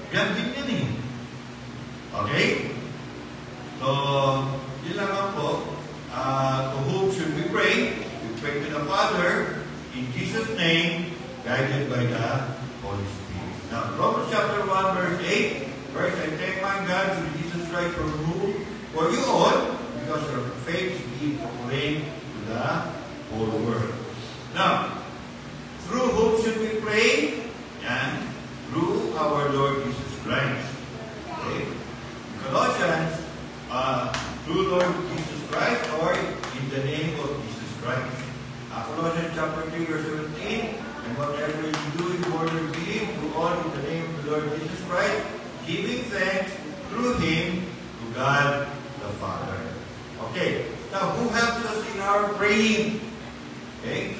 yan din yun eh. Okay? So, yun lang po. To whom should we pray? We pray to the Father in Jesus' name, guided by the Holy Spirit. Now, Romans chapter 1, verse 8. First, I thank my God through Jesus Christ for you all, because your faith is being proclaimed to the whole world. Now, through whom should we pray? And through our Lord Jesus Christ. Okay? Colossians, through Lord Jesus Christ, or in the name of Jesus Christ. Colossians chapter 3, verse 17. And whatever you do in word or deed, do all in the name of the Lord Jesus Christ, giving thanks through Him to God the Father. Okay. Now, who helps us in our praying? Okay.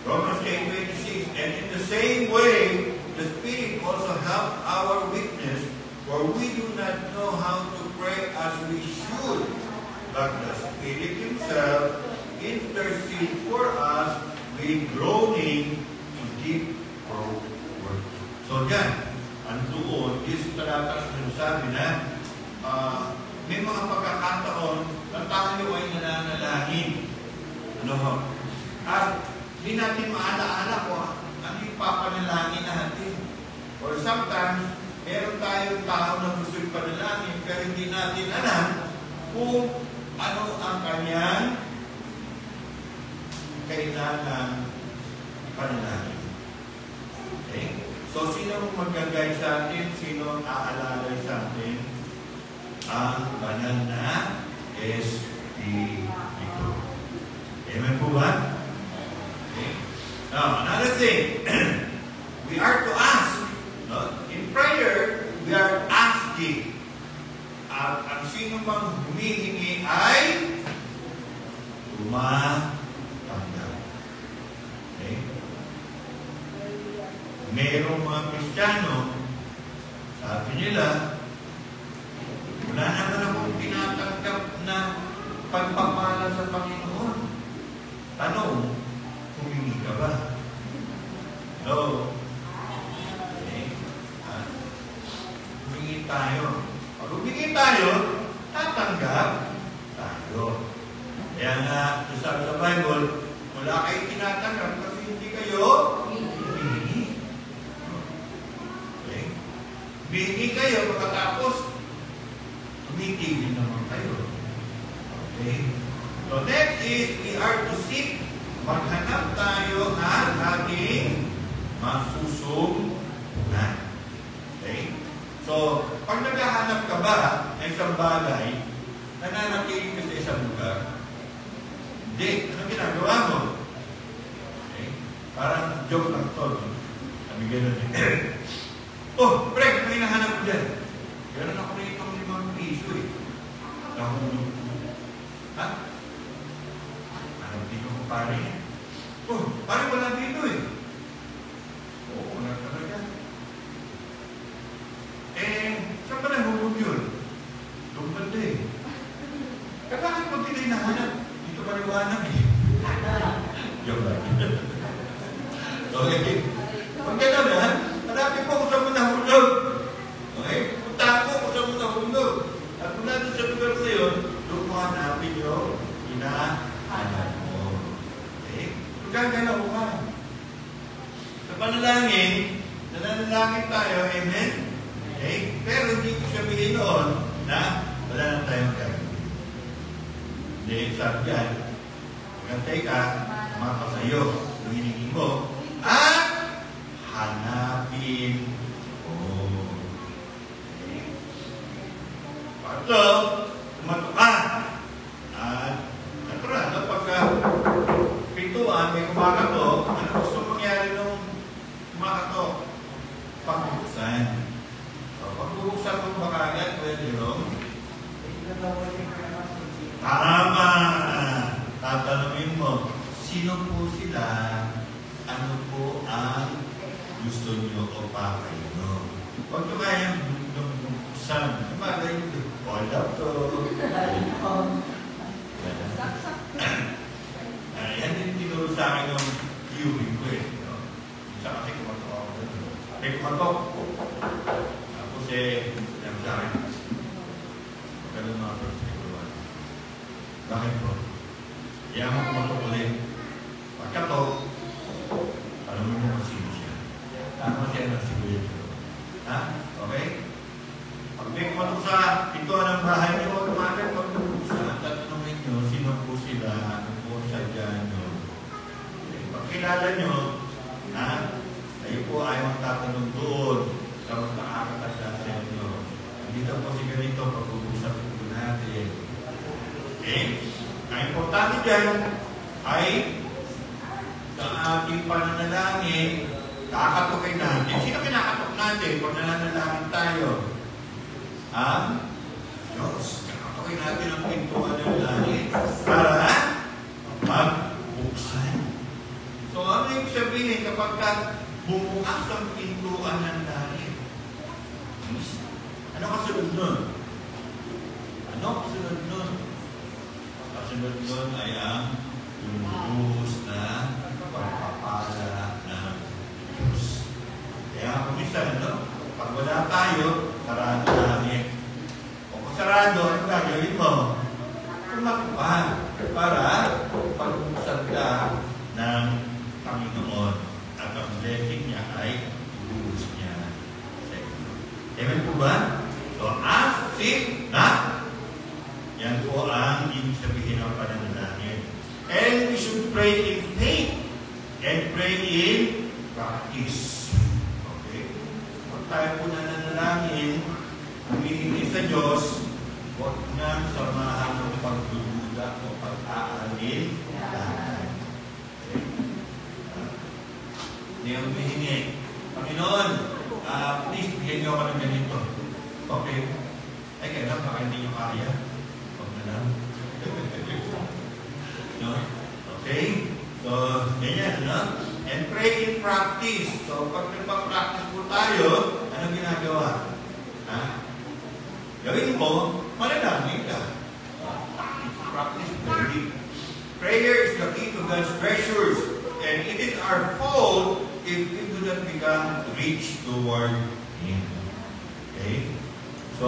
Romans 8:26. And in the same way, the Spirit also helps our weakness, for we do not know how to pray as we should, but the Spirit Himself intercedes for us with groaning in deep words. So yan, andoon, is talatang sinasabi na may mga pagkakataon na tayo ay nananalangin. At hindi natin maalaala ko ano yung papanalangin natin. Or sometimes, meron tayong tao na gusto yung panalangin pero hindi natin alam kung ano ang kanyang kailangan panalangin. Okay? So, sino mag-guide sa atin? Sino ang aalalay sa atin? Ang banal na Espiritu. Amen po ba? Okay. Now, another thing. We are to ask. No? In prayer, we are asking. At ang sino mang humihingi ay tumatanggap. Okay? Merong mga Kristiyano, sabi nila, wala naman akong tinatanggap na pagpapala sa Panginoon. Kaya nga, sabi sa Bible, wala kayo tinatanggap kasi hindi kayo humihingi. Okay? Humihingi kayo, pagkatapos, tumitigil naman kayo. Okay? So next is, we are to seek, maghanap tayo at ating masusunod. Okay? So, pag naghahanap ka ba ng isang bagay, nananatili ka sa isang lugar, hindi. Ano ginagawa mo? Okay? Parang joke lang to. Sabi gano'n eh. Oh, pre, may nahanap ko dyan. Gano'n ako na itong 5 piso eh. Nahulog ko. Ha? Anong dito ko pare? Oh, pare wala dito eh. Oo, wala talaga. Saan ba nahulog yun? Doon ba ito eh? Kaya bakit mo hindi nahanap? Dito ba liwanag eh? Yung lagi. Okay. Pag gano'n na, hanapin po kung saan mo nahulog. Okay? Puntahan mo kung saan mo nahulog. At kung natin sa lugar na yun, doon mo hanapin yung hinahanap mo. Okay? Kung gano'n ka. Sa panalangin, nananalangin tayo, amen? Okay? Pero hindi ko sabihin noon na wala na tayong gagawin. Hindi, sabi yan, magantay ka, maka sa'yo, yung hiningin mo, at hanapin mo. Okay? Patlo, tumato ka. At natural, pagka pintuan, may kumakato, ano gusto mangyari nung kumakato? Pag-buksan. Pag-buksan mo makagad, pwede rin. Tama! Tatanungin mo, sino po sila? Ano po ang gusto nyo o pakay nyo? Huwag nyo kayang buksan. Kumagay nyo, hold up to. Yan din tinuro sa akin ng viewing ko eh. Isa kasi kumatok ako doon. May kumatok. Tapos yan sa akin. Ganun mga perspektiba. Bakit po? Kaya mo kumatok ulit. Pagkatok, alam mo kung sino siya. Tama siya na siguro. Ha? Okay? Pag may kumatok sa pintuan ng bahay niyo, automatic pag-ubusan, tatanungin niyo, sino po sila, ano po sadya niyo. Pag kilala niyo, kayo po ay magtatanong doon sa mas nakakatanda sa inyo. Hindi daw po si ganito, pag-uusap po natin. Okay? Ang importante dyan ay sa ating pananalangin, kakatukin natin. Sino kinakatok natin pag nananalangin tayo? Diyos. Kakatukin natin ang pintuan ng langit para magbuksan. So, ano yung sabihin kapag bumukas ang pintuan ng langit? Ano kasunod nun? Ano kasunod nun? Kasunod nun ay ang lubos na pagpapala ng Diyos. Kaya kung isa, pag wala tayo, sarado langit. O kung sarado, ano gagawin mo? Kumakpa para pag-usap ka ng Panginoon at ang blessing niya ay lubos niya sa iyo. Amen po ba? So, ask, seek, knock. Yan po ang ibig sabihin ng pananalangin. And we should pray in faith and pray in practice. Okay? Kung tayo po nananalangin, humihingi sa Diyos, huwag na samahan ng pagdududa o pag-aalin lahat. Okay? Hindi ang humihingi. Panginoon, please, bigyan niyo ako ng ganito. Okay? Ay, kailan baka hindi niyo kaya? Huwag na lang. No? Okay? So, ganyan, no? And pray in practice. So, pag nagpa-practice po tayo, anong ginagawa? Gawin mo, manalangin ka. Practice praying. Prayer is the key to God's treasures. And it is our fault if we do not become rich toward Him. Okay? So,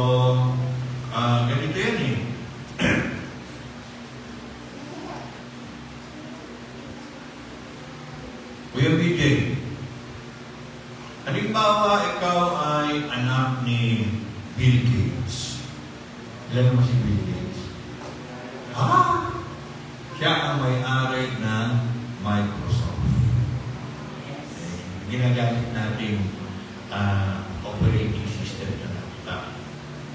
ganito yan eh. Kuya BJ, halimbawa ikaw ay anak ni Bill Gates. Alam mo si Bill Gates? Siya ang may-ari ng Microsoft. Ginagamit natin operating system sa laptop.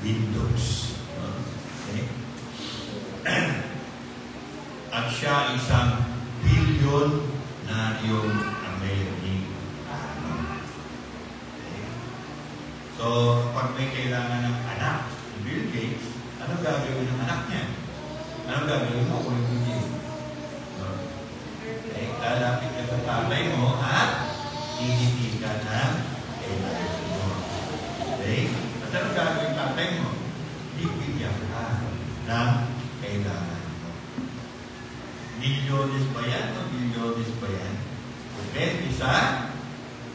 Windows. Okay? At siya isang bilyon na yung American. Okay? So, pag may kailangan ng anak, si Bill Gates, ano gagawin ng anak niya? Ano gagawin mo kung hindi? Okay, lalapit ka sa tatay mo at hihingi ka ng kailangan mo. Okay? At ano gagawin tatay mo? Bibigyan ka ng kailangan mo. Milyones ba yan o milyones ba yan? Depende sa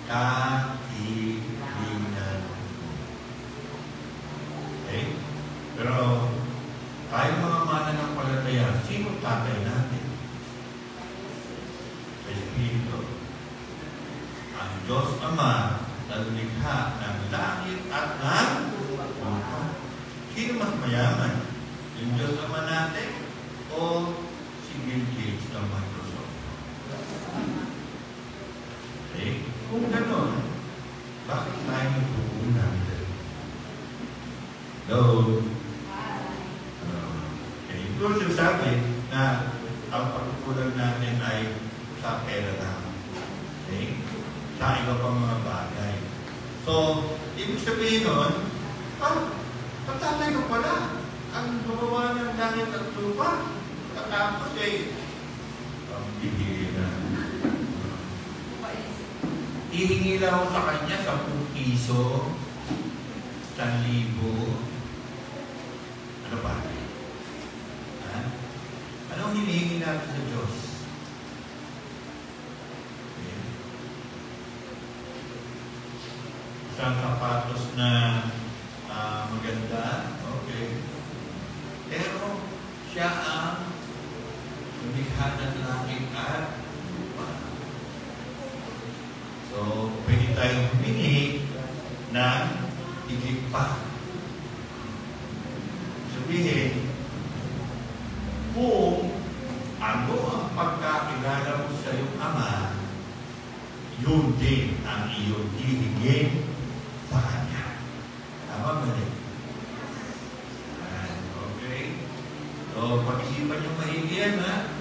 kahilingan. Okay? Pero tayo mga mananampalataya, sino tatay natin? Sa Espiritu. Ang Diyos Ama na lumikha ng langit at ng lupa. Sino mas mayaman? Yung Diyos Ama natin o si Bill Gates ng Microsoft? Okay? Kung gano'n, bakit tayo nagpupunan? Okay. Doon sinasabi na ang pagkukulang natin ay sa pera lang. Okay? Sa iba pang mga bagay. So, ibig sabihin nun, patatay ko pala ang gumawa ng langit at lupa. Katapos ay bibigyan na. Hihingi lang ako sa kanya 10 piso, 1,000. Ano ba? Ha? Anong hinihingi natin sa Diyos? Okay. Isang sapatos na maganda. Okay. Pero siya ang lumikha ng langit at lupa. So, pwede tayong humingi ng higit pa. Sabihin, kung ano ang pagkakilala mo sa iyong Ama, yun din ang iyong hihingin sa Kanya. Tama ba rin? Okay? So, pag-isipan nyo maigi yan, ha?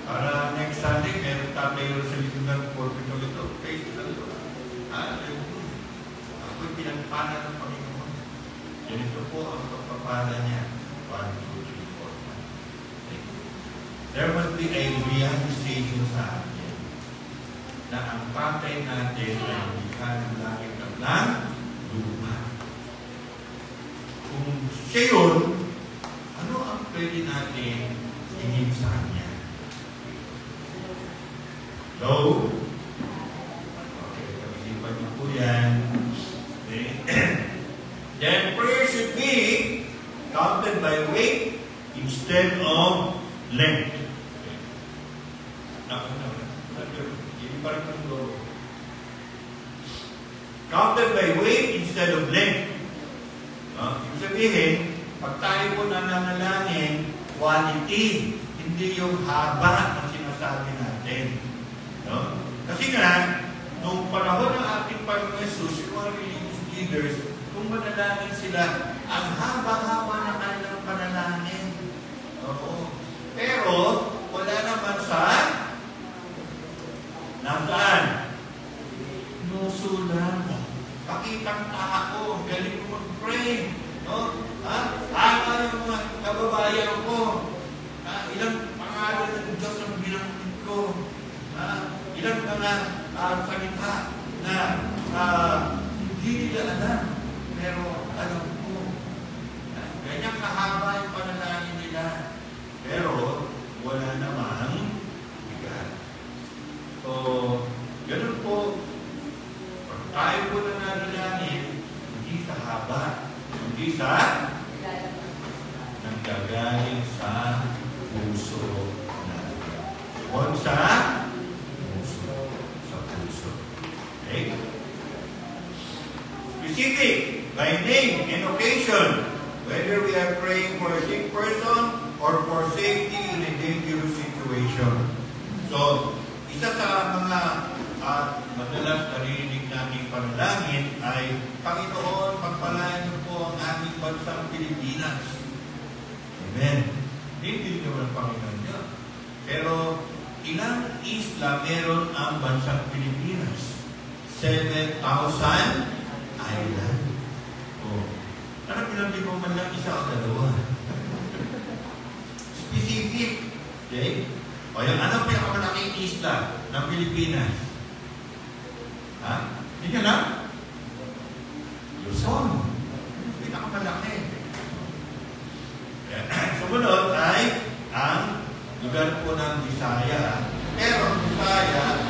Para next Sunday, meron tayo sa likod ng pulpit ng ito. Face na ito. Ako'y pinagpala ng Panginoon. Ganito po ang pagpapala niya. 1, 2, 3, 4, 5. Okay. There must be a realization sa atin na ang patay natin ay lumikha ng langit at ng lupa. Kung siya yun, ano ang pwede natin hingin sa Kanya? Hello? Okay, pag-isipan niyo po yan. Okay. Then prayer should be counted by weight instead of length. Counted by weight instead of length. Ibig sabihin, pag tayo po nananalangin, quality, hindi yung haba na sinasabi natin. No? Kasi nga, nung panahon ng ating Panginoon Jesus, yung mga religious leaders, kung manalangin sila, ang haba-haba na kanilang panalangin. Oo. Pero, wala naman sa nasaan? Nusulan. Pakitang tao, galing mo mag-pray. No? Tama yung mga kababayan ko. Ilang pangalan ng Diyos ang binanggit ko. Ilang mga salita na hindi nila alam. Pero alam ko. Ganyan kahaba yung panalangin nila. Pero wala namang bigat. So, ganun po. Pag tayo po nananalangin, hindi sa haba. Hindi sa nanggagaling sa puso natin. Huwag sa puso. Sa puso. Specific, by name and occasion, whether we are praying for a sick person or for safety in a dangerous situation. So, isa sa mga madalas narinig nating panalangin ay, Panginoon, pagpalain niyo po ang aming bansang Pilipinas. Amen. Hindi naman Panginoon niyo. Pero, ilang isla meron ang bansang Pilipinas? 7,000 island. Oh. Ano pinanti mo man lang isa o dalawa? Specific. Okay? O yung anong pinakamalaking isla ng Pilipinas? Ha? Hindi ka lang? Luzon. Pinakamalaki. Sumunod ay ang lugar po ng Visaya. Pero Visayas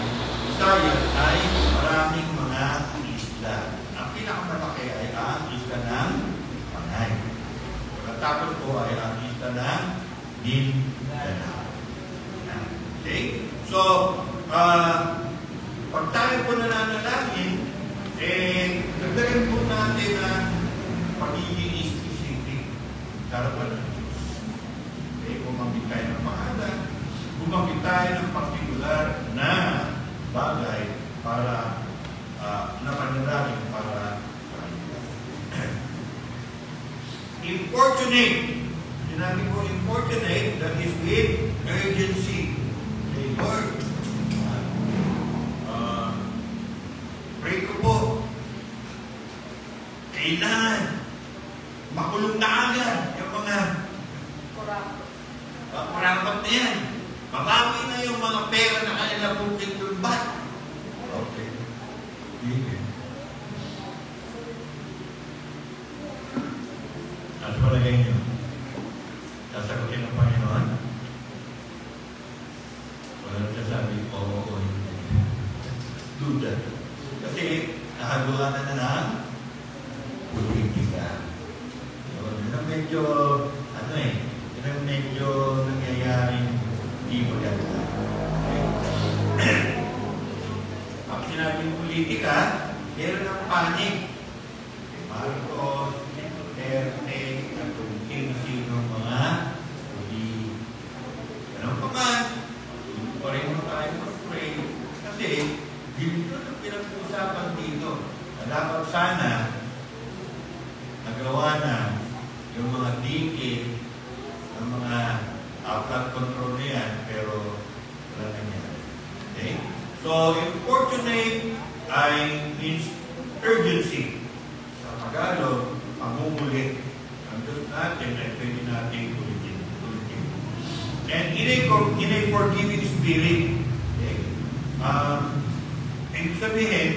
ay maraming mga isla. Ang pinakamalaki ay ang isla ng Panay. Pagkatapos po ay ang isla ng Mindanao. Okay? So, pag tayo po nananalangin, nagdagan po natin ang pagiging specific. Karapan ng Diyos. Okay? Bumangkit tayo ng pangalan. Bumangkit tayo ng partikular na bagay para napanalangin para importunate. Sinabi ko importunate, that is with urgency. Okay, Lord, pray ko po. Kailangan makulong na agad yung mga kurakot na yan. Mabawi na yung mga pera na kanila pong kitulbat. Okay. Okay. At palagay nyo, sasagutin ng Panginoon? Wala siya sabi, oo, hindi. Duda. Kasi nahaluan na ng politika. Yun ang medyo, yun ang medyo nangyayaring hindi maganda. Pag sinabing politika, meron ng panik. Marcos, Duterte, at kung sino mga huli. Ganun pa man, pareho tayo mag-pray. Kasi, dito ang pinag-uusapan dito. Na dapat sana, nagawa na yung mga dikit, ng mga flood control na yan, pero wala na yan. Okay? So, importunate ay means urgency. Sa Tagalog, pangumulit. Ang Diyos natin ay pwede natin ulitin. And in a forgiving spirit. Okay? Ibig sabihin,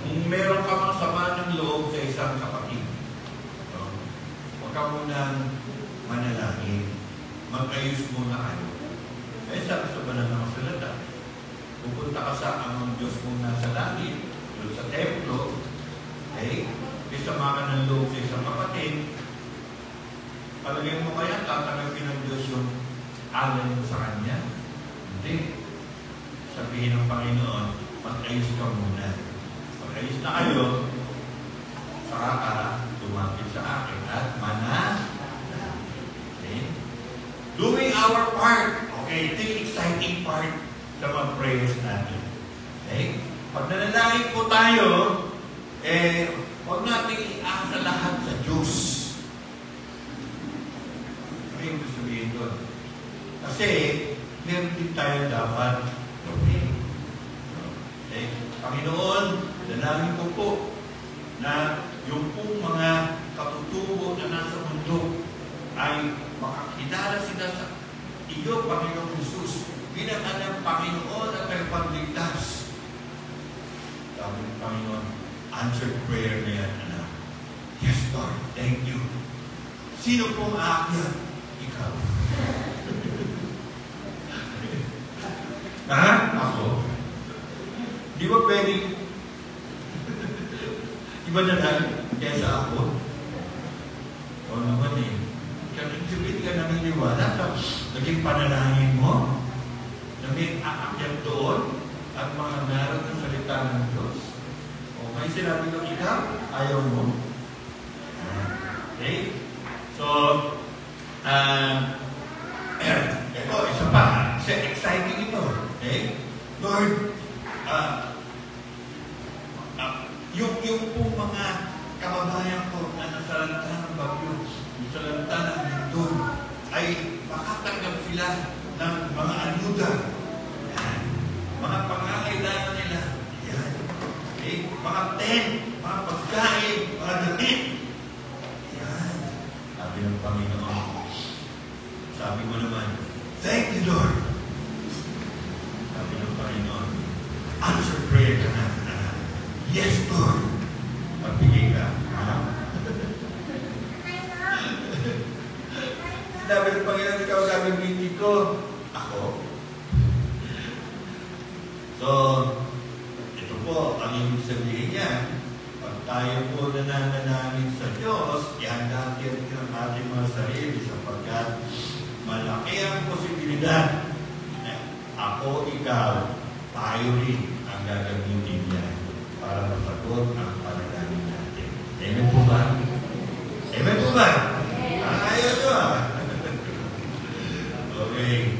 kung meron ka mang sama ng loob sa isang kapatid, huwag ka munang manalangin. Mag-ayos muna kayo. Eh, sabi sa banal na kasulatan, pupunta ka sa ang Diyos muna sa langit, doon sa templo, okay? Isama ka ng loob sa isang kapatid, palagay mo kaya tatanggapin ng Diyos yung alay mo sa Kanya? Hindi. Sabihin ng Panginoon, mag-ayos ka muna. Mag-ayos na kayo, saka ka lumapit sa akin at doing our part. Okay, ito yung exciting part sa mga prayers natin. Okay? Pag nanalangin po tayo, huwag natin iasa lahat sa Diyos. Ano yung gusto sabihin doon? Kasi, meron din tayo dapat gawin. Okay? Panginoon, nanalangin ko po na yung pong mga katutubo na nasa mundo ay makakilala sila sa iyo, Panginoon Jesus, bilang anak Panginoon at pagpagligtas. Sabi ng Panginoon, answered prayer na yan, anak. Yes, Lord, thank you. Sino pong aakyat? Ikaw. Ha? Ako? Di ba pwedeng iba na lang kesa ako? O naman eh. Kapit-kapit ka naniniwala sa naging panalangin mo na may aakyat doon at mga naroon ng salita ng Diyos. O O may sinabi ng ikaw, ayaw mo. Okay? So, ito, isa pa. Exciting ito. Okay? Lord, yung pong mga kababayan ko na nasalanta ng bagyo, nasalanta ng lindol, ay makatanggap sila ng mga ayuda. Yan. Mga pangangailangan nila. Yan. Okay? Mga tent, mga pagkain, mga damit. Yan. Sabi ng Panginoon. Sabi mo naman, thank you, Lord. Sabi ng Panginoon, answer prayer ka na. Yes, Lord. Magbigay ka. Sinabi ng Panginoon, ikaw gagamitin ko. Ako. So, ito po, ang ibig sabihin niya, pag tayo po nananalangin sa Diyos, ihanda natin ang ating mga sarili sapagkat malaki ang posibilidad na ako, ikaw, tayo rin ang gagamitin niya para masagot ang panalangin natin. Amen po ba? Amen po ba? Ayaw nyo Okay.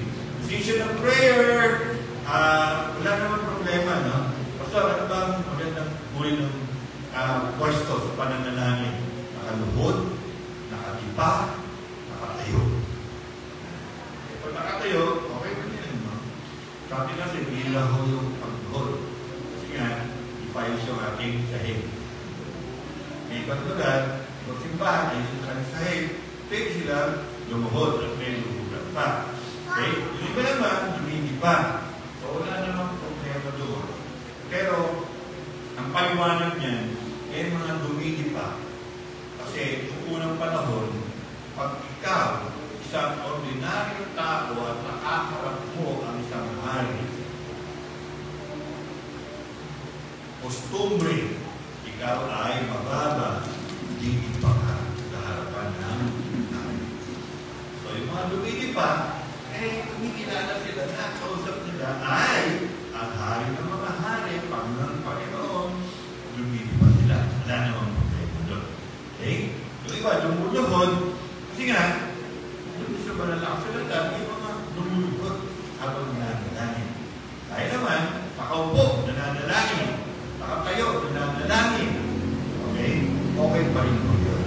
Season of prayer. Wala naman problema, no? Basta ano bang magandang uri ng pwesto sa pananalangin? Nakaluhod, nakatipa, nakatayo. Pag nakatayo, okay ba din, no? Sabi kasi, nilaho yung pagluhod. Kasi nga, ipayos yung ating sahig. May ibang lugar, magsimbahan, ay yung sahig. Pwede sila lumuhod at may luhugan pa. Okay? Yung iba naman, hindi pa. So, wala namang problema doon. Pero, ang paliwanag niyan, ay mga dumili pa. Kasi, yung unang panahon, pag ikaw, isang ordinaryong tao at nakakarap mo ang isang hari, kostumbre, ikaw ay mababa, hindi pa ka sa harapan ng hari. So, yung mga dumili pa, kumikilala sila na kausap nila ay ang hari ng mga hari, Panginoon, Panginoon, lumili pa sila. Wala namang problema doon. Okay? Yung iba, lumuluhod, kasi nga, doon sa banalak sila dahil yung mga lumuluhod habang nananalangin. Dahil naman, nakaupo, nananalangin. Nakatayo, nananalangin. Okay? Okay pa rin po yun.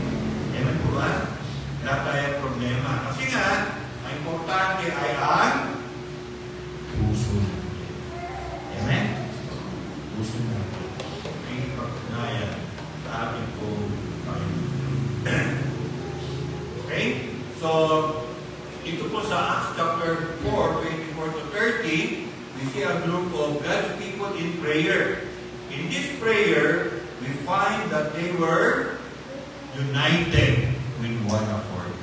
Amen po ba? Wala tayong problema. Kasi nga, ang importante ay ang puso natin. Amen? Puso natin. May pagkanayan sa ating pong Panginoon. Okay? So, ito po sa Acts chapter 4, 24 to 30, we see a group of God's people in prayer. In this prayer, we find that they were united with one accord.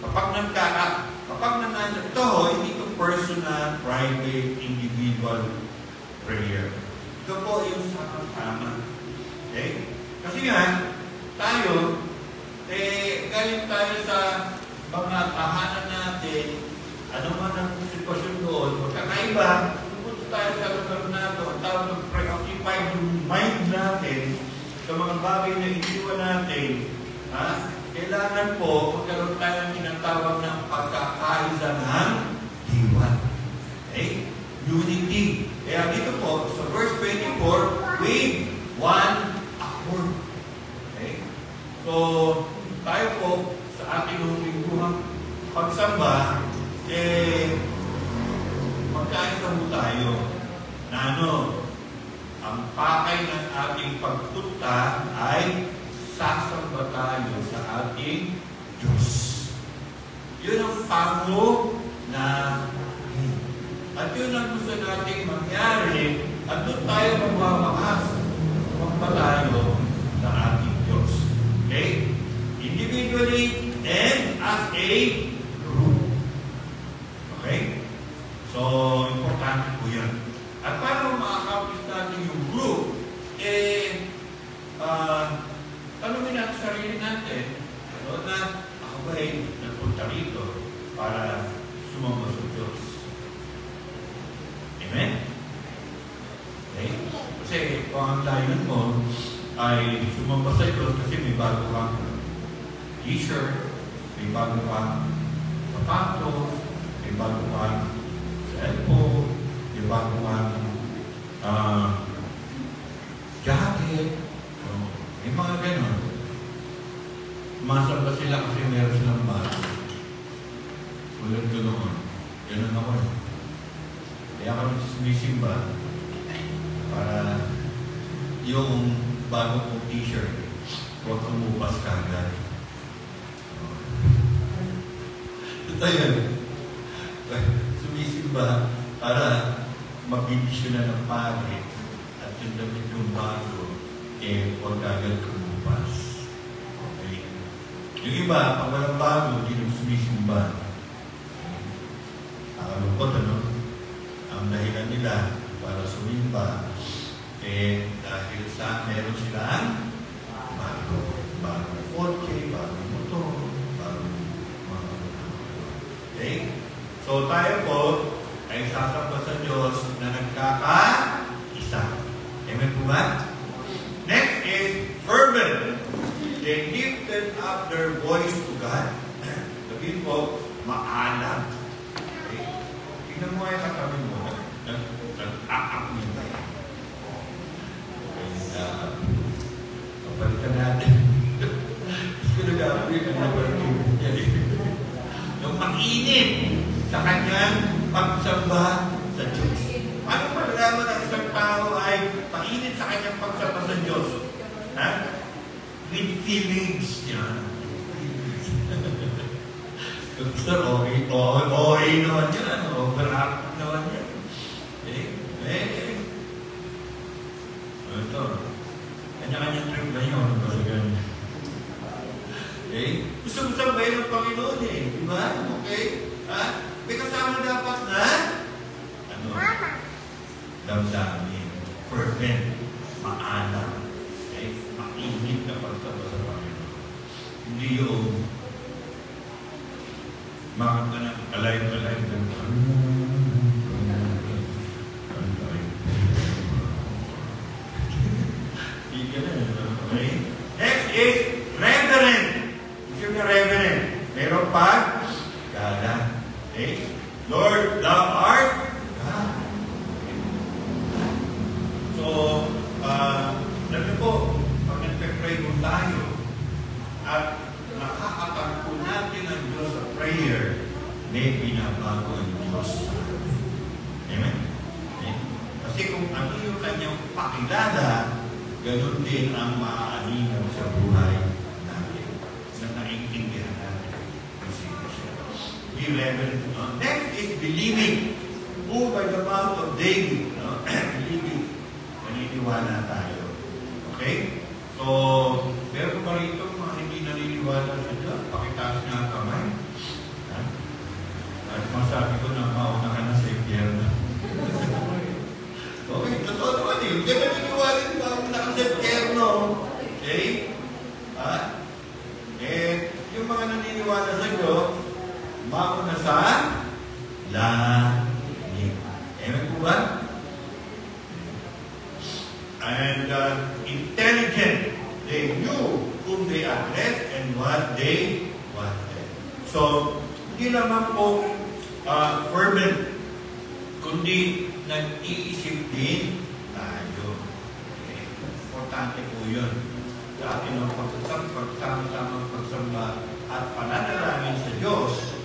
Kapag nananap ito, hindi ito personal, private, individual prayer. Ito po yung sama-sama. Okay? Kasi nga, tayo, galing tayo sa mga tahanan natin, ano man ang sitwasyon doon, magkakaiba, pupunta tayo sa lugar na ito, at tawag mag-preoccupy yung mind natin sa mga bagay na iniwan natin, kailangan po magkaroon tayo ng tinatawag ng pagkakaisa ng diwa. Okay? Unity. Kaya dito po, sa verse 24, with one accord. Okay? So, tayo po, sa ating lingguhang pagsamba, magkaisa mo tayo na ang pakay ng ating pagpunta ay sasamba tayo sa ating Diyos. Yun ang pango na at yun ang gusto nating mangyari at doon tayo magwawakas magpatayo sa ating Diyos. Okay? Individually and as a group. Okay? So, importante po yan. At para ma-accomplish natin yung group, tanungin natin sa sarili natin, na ako ba'y nagpunta rito para sumama sa Diyos? Amen? Okay? Kasi, kung ang layunin mo ay sumamba sa Diyos kasi may bago kang t-shirt, may bago kang sapatos, may bago kang cellphone, may bago kang jacket, may mga ganon. Masamba sila kasi meron silang bago. Ulit ko noon. Ganon ako eh. Kaya kami sumisimba para yung bago kong t-shirt huwag umupas ka agad. Ito yun. Sumisimba para mabibisyon na ng pangit at yung damit yung bago huwag agad kumupas. Okay? Yung iba, pag walang bago, hindi nang sumisimba. Nakalungkot, ano? Ang dahilan nila para sumimba dahil sa meron silang bagong kotse, bagong motor, bagong mga okay? So tayo po ay sasamba sa Diyos na nagkaka-isa. Amen po ba? Next is fervent. They lifted up their voice to God. Sabihin po, maalam. Okay? Tingnan mo ay katabi mo. Nag-aak niya ba yan? Kapalitan natin. Gusto nag-aak yung mainit sa kanyang pagsamba sa Diyos. Ano malalaman ng isang tao ay mainit sa kanyang pagsamba sa Diyos? Ha? With feelings. Yan. Gusto, okay naman yan. Overactive naman yan. Ito. Kanya-kanyang trip na yun. Okay? Gusto sabayin ng Panginoon eh. Diba? Okay? Ha? May kasama dapat na damdamin. Fervent. Maalam. Okay? Mainit na pagsama sa Panginoon. Hindi yung makaka na alive. Okay? Next is reverend. If you're reverend, meron pa gala. Okay? Lord, thou art God. So, nabi po, pag nagpe-pray po tayo at nakakatagpo natin ang Diyos sa prayer, may binabago ang Diyos sa atin. Amen? Okay? Kasi kung ano yung kanyang pakilala, ganun din ang maaalinaw sa buhay natin na naiintindihan natin kung sino siya. Be reverent. Next is believing. Who by the mouth of David, believing, naniniwala tayo. Okay? So, meron pa rito mga hindi naniniwala sa Diyos. Pakitaas nga ang kamay. At masabi ko na mauna ka na sa impyerno. Okay, totoo naman eh. Hindi ka naniniwala yung mauna ka sa impyerno. Okay? Yung mga naniniwala sa Diyos, mauna sa langit. Amen po ba? And intelligent. They knew whom they addressed and what they wanted. So, hindi naman po fervent, kundi nag-iisip din tayo. Okay. Importante po yun. Sa atin ang pagsama-sama pagsamba at pananalangin sa Diyos,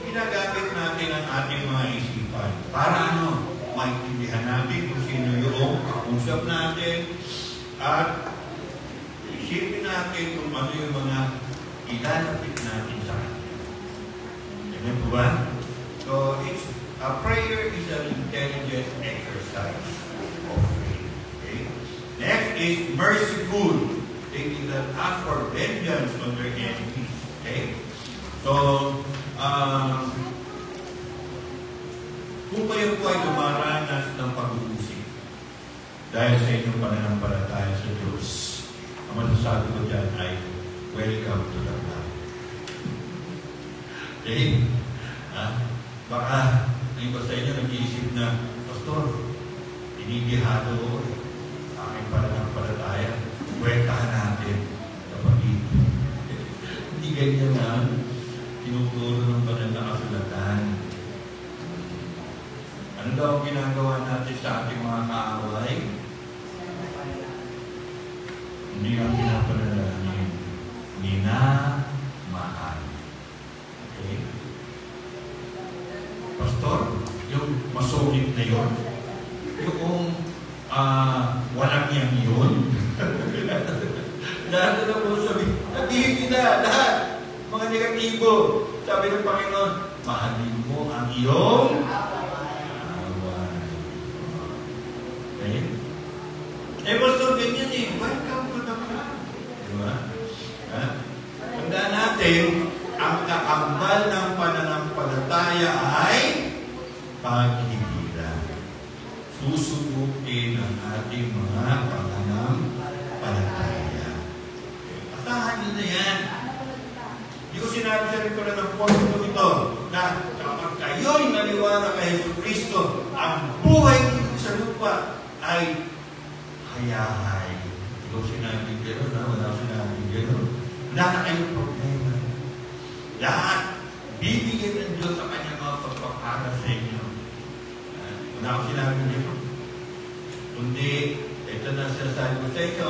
ginagamit natin ang ating mga isipan. Para maintindihan natin kung sino yung kausap natin at isipin natin kung ano yung mga ilalapit natin sa atin. Amen po ba? So, a prayer is an intelligent exercise of faith. Okay? Next is merciful. They did not ask for vengeance on their enemies. Okay? So, kung kayo po ay dumaranas ng pag-uusig dahil sa inyong pananampalataya sa Diyos, ang masasabi ko dyan ay welcome to the blood. Okay? Baka, ngayon ba sa inyo nag-iisip na, Pastor, inibihado ko eh. aking pananampalataya. Kwentahan natin, kapatid. Hindi ganyan na tinuturo ng banal na kasulatan. Ano daw ang ginagawa natin sa ating mga kaaway? Hindi ang pinapanalangin. Minamahal. Okay? Pastor, yung masungit na yun, yung walang yang yun, lahat na po sabihin nila, lahat, mga negatibo. Sabi ng Panginoon, mahalin mo ang iyong away. Okay? Pastor, ganyan eh. Welcome to the club. Diba? Tandaan natin, ang kakambal ng pananampalataya ay paghihirap. Susubukin ang ating mga pananampalataya. Asahan nyo na yan. Hindi ko sinabi sa ritual ng Panginoon ito na kapag kayo'y naniwala kay Jesucristo, ang buhay dito sa lupa ay hayahay. Hindi ko sinabi gano'n, wala ko sinabi gano'n. Wala na kayong problema. Lahat, bibigyan ng Diyos sa kanyang mga pagpapala sa inyo. Wala ko sinabi gano'n. Kundi, ito na sinasabi ko sa inyo,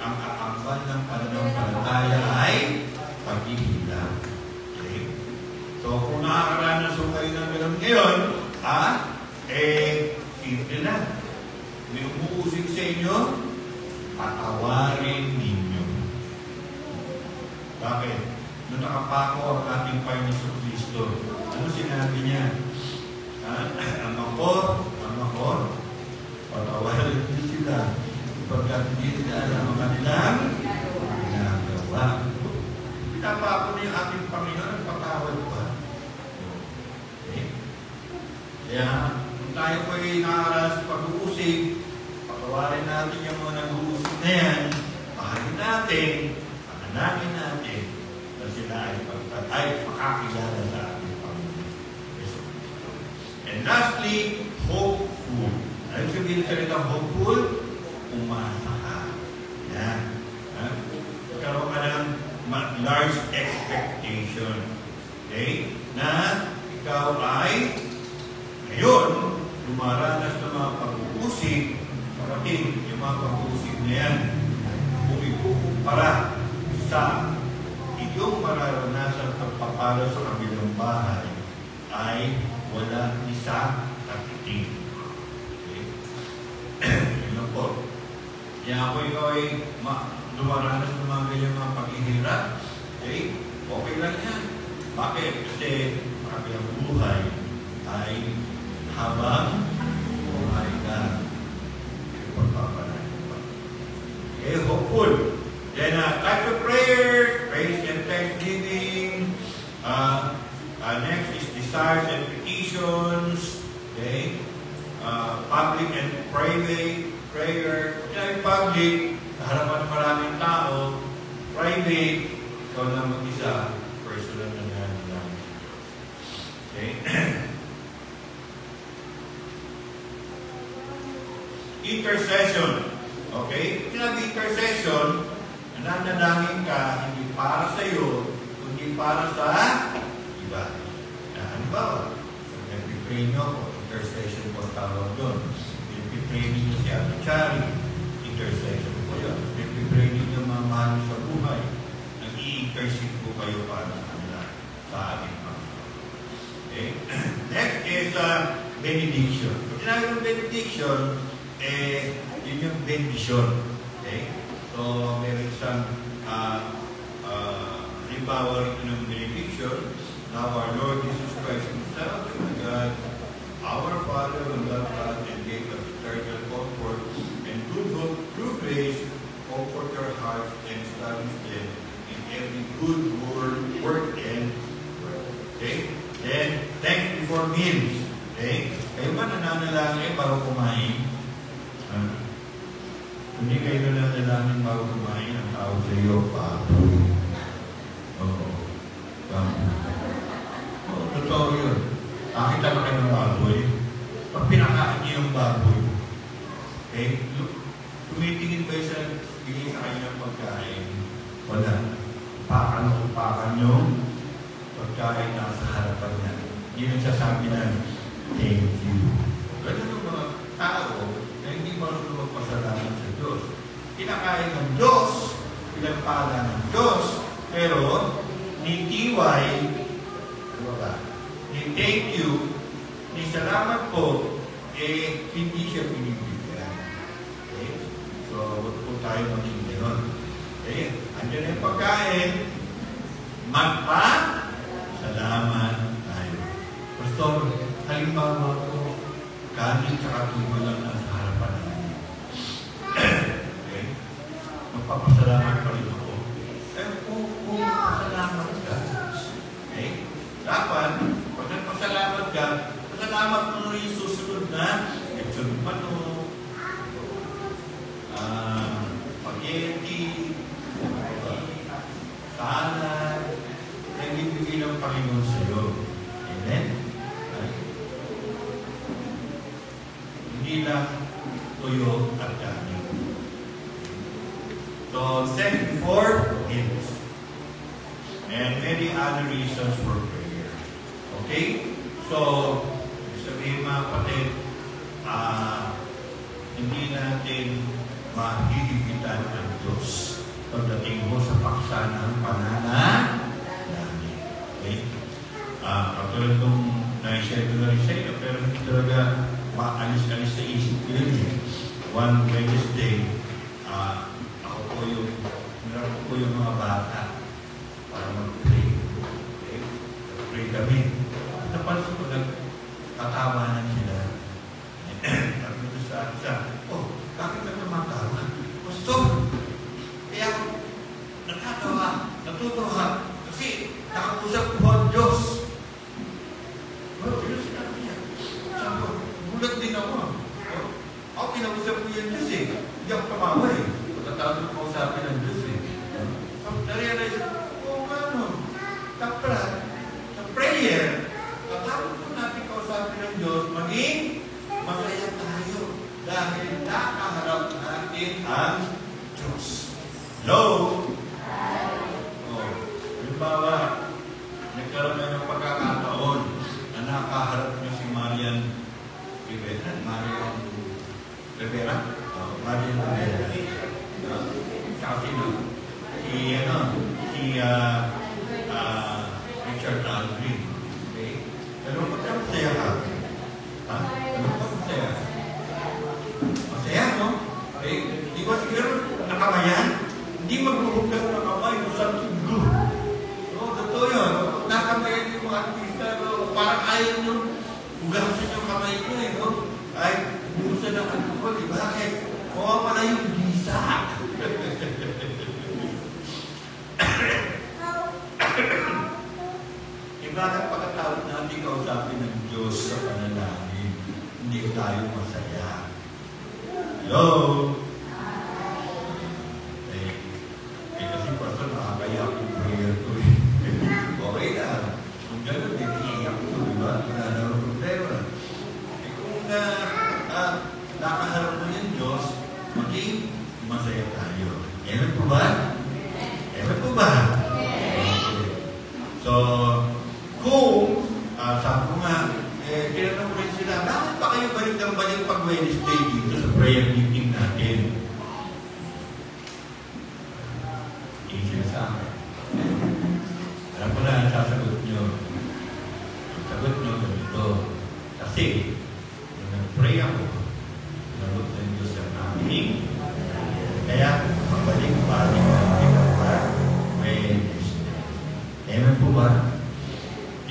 ang kakambal ng pananampalataya ay pag-ihila. Okay? So, kung nakakaranas ko kayo ng gano'n ngayon, simple na. May umuusig sa inyo, patawarin ninyo. Bakit? Nung nakapako ang ating Panginoon Kristo, ano sinabi niya? Ang makor, patawarin niyo sila. Pagkat hindi nila alam ang kanilang ginagawa. Pinapako niya yung ating Panginoon, patawad pa. Okay? Kaya, kung tayo po ay nakaranas sa pag-uusig, patawarin natin yung mga nag-uusig na yan, pahalin natin, pananangin natin, na sila ay makakilala sa ating Panginoon. And lastly, hopeful. Ano sabihin sa ritang hopeful? Umasa ka. Yan. Magkaroon ka ng large expectation. Okay? Na ikaw ay ngayon, lumaranas ng mga pag-uusig, parating yung mga pag-uusig na yan, kung ikukumpara sa iyong mararanasan pagpapalo sa kabilang bahay, ay wala isa katiting. Okay? Yun po. Kaya ako ikaw ay lumaranas ng mga ganyang mga paghihirap, okay? Okay lang yan. Bakit? Kasi kabilang buhay ay habang buhay ka, pagpapalain pa. Okay, hopeful. Then, types of prayers, praise and thanksgiving. Next is desires and petitions. Okay. Public and private prayer. Kaya public, sa harapan ng maraming tao. Private, ikaw lang mag-isa, personal na yan lang. Okay. Intercession. Okay? Sinabi intercession, nananalangin ka, hindi para sa iyo, kundi para sa iba. Halimbawa, nag-pray nyo ako, intercession po tawag doon. Nag-pray ninyo si Ate Chari, intercession po yun. Nag-pray ninyo mga mahal sa buhay, nag-i-intercede po kayo para sa kanila, sa ating Panginoon. Okay? Next is benediction. Kung sinabi ng benediction, yun yung benediction. Okay? So, meron isang halimbawa rito ng benediction. Now our Lord Jesus Christ Himself, and God, our Father, who loved us and gave us eternal comfort and good hope through grace, comfort your hearts and establish them in every good work and work. Okay? Then, thanks before meals. Okay? Kayo ba nananalangin bago kumain? Hindi kayo nananalangin bago kumain, ang tawag sa iyo, baboy. Oo. Baboy. Totoo yun. Nakita ba kayo ng baboy? Pag pinakain niyo yung baboy, okay? Hindi nagsasabi na, thank you. Ganun yung mga tao na hindi marunong magpasalamat sa Diyos. Kinakain ng Diyos, pinagpala ng Diyos, pero ni TY, ni thank you, ni salamat po, hindi siya binibigyan. Okay? So, huwag po tayo maging gano'n. Okay? Andiyan yung pagkain, magpa-salamat tayo. Pastor, halimbawa ko, kanin tsaka tubo lang nasa harapan namin. Okay? Magpapasalamat pa rin ako. Kung pasalamat ka, okay? Dapat, pag nagpasalamat ka, pasalamat mo na yung susunod na lechon manok, spaghetti, salad, na ibibigay ng Panginoon sa iyo. Amen? Hindi lang tuyo at kanin. So, thank before hymns. And many other reasons for prayer. Okay? So, sabihin mga kapatid, hindi natin mahihigitan ang Diyos pagdating mo sa paksa ng pananalamin. Okay? Katulad nung na-share ko na rin sa inyo, pero hindi talaga maalis-alis sa isip ko yun. One Wednesday, meron po yung mga bata para mag-pray. Okay? Pray kami. Napansin ko, nagkatawanan sila. Sabi ko sa isa, bakit na tumatawa? Gusto! Kaya natatawa, natutuwa. Kasi nakakusap ko ang Diyos. Pero sinabi niya. Sabi ko, gulat din ako. Ako kinakusap ko yung Diyos eh. Hindi ako tumawa eh. Pagkatapos ko kausapin ng Diyos eh. Na-realize ko, sa prayer, pagkatapos ko natin kausapin ng Diyos, maging masaya tayo dahil nakaharap natin ang Diyos. Hello? Halimbawa, nagkaroon na ng pagkakataon na nakaharap niyo si Marian Rivera. Marian Rivera? Marian Rivera. Saka sino? Si Richard Aldrin. Okay? Pero masaya ka? Ha? Masaya? Masaya, no? Okay? Di ba siguro nakamayan? Hindi magbubukas ng kamay o sa tugo. No, totoo yun. Nakamayan yung mga artista, no? Parang ayaw nyo ugasin yung kamay nyo, eh, no? Ay, busa ng alcohol, di ba? Kuha pala yung visa. Bakit pagkatapos natin kausapin ng Diyos sa panalangin, hindi tayo masaya? Hello? Kasi pastor, nakakaya akong prayer ko eh. Okay lang. Kung gano'n, iiyak ko, di ba? Wala na ang problema. Kung nakaharap mo yung Diyos, maging masaya tayo. Ewan po ba? Ewan po ba? So, kung, sabi ko nga, tinanong ko rin sila, bakit pa kayo balik pag Wednesday dito sa prayer meeting natin? Hindi sila sa akin. Alam ko na ang sasagot nyo. Ang sagot nyo ganito. Kasi, nung nag-pray ako, nagot ng Diyos ang aming. Kaya, pabalik-balik natin ang Wednesday. Ewan po ba?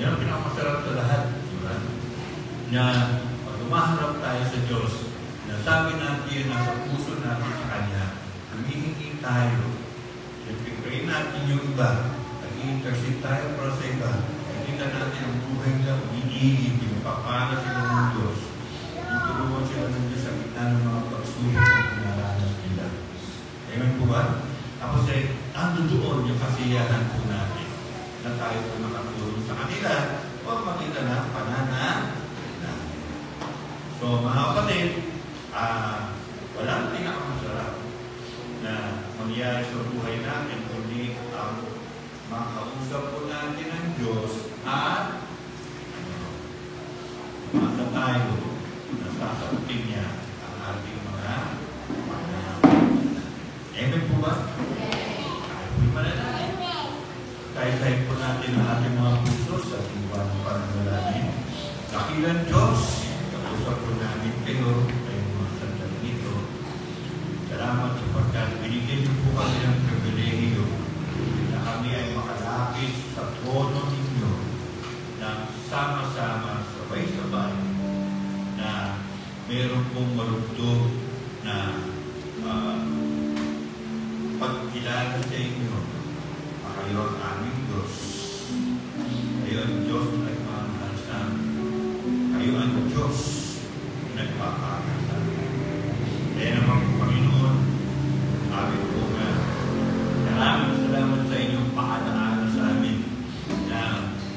Yan ang pinakamasarap sa lahat, di ba? Na pag umaharap tayo sa Diyos, nasabi natin, nasa puso natin sa Kanya, humihingi tayo, pipray natin yung iba, nag-i-intercede tayo para sa iba, nakita natin ang buhay nila, umiilig, pinapapala sila ng Diyos, tutulungan sila ng Diyos sa gitna ng mga pagsubok na pinaranas nila. Amen po ba? Tapos ando doon yung kasiyahan po natin na tayo po makatulong sa kanila o makita na pananalig. So mga kapatid, walang pinakamasarap na mangyari sa buhay natin kundi ang makausap po natin ng Diyos at sasagutin niya ang ating mga Amen po ba? Amen. Manalangin. Kaya-sahin po natin ang ating mga puso sa ating buwan ng pananalangin. Dakilang Diyos, kausap po namin kayo ngayong mga sandali nito. Salamat sapagkat binigyan niyo po kami ng pribilehiyo na kami ay makalapit sa trono ninyo na sama-sama, sabay-sabay na meron pong marugdog na pagkilala sa inyo. Kayo ang aming Diyos. Kayo ang Diyos na nagmamahal sa amin. Kayo ang Diyos na nagpapakal sa amin. Kaya naman po, Panginoon, amin po nga, maraming salamat sa inyong paalaala sa amin na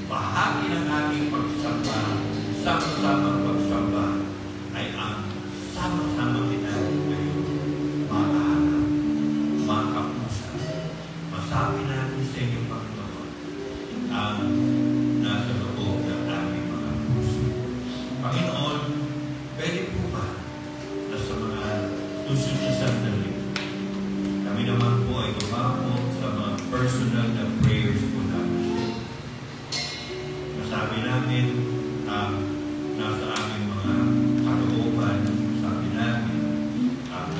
bahagi ng ating pagsamba, sama-sama pagsamba, ay ang sama-sama natin kayo, maaarap, makapusa. Masabi natin sa inyo, Panginoon, ang nasa loob ng aming mga puso. Panginoon, pwede po ba na sa mga susunod na sandali, kami naman po ay gumamot sa mga personal na prayers po namin. Masabi namin ang nasa aming mga kalooban, sabi namin ang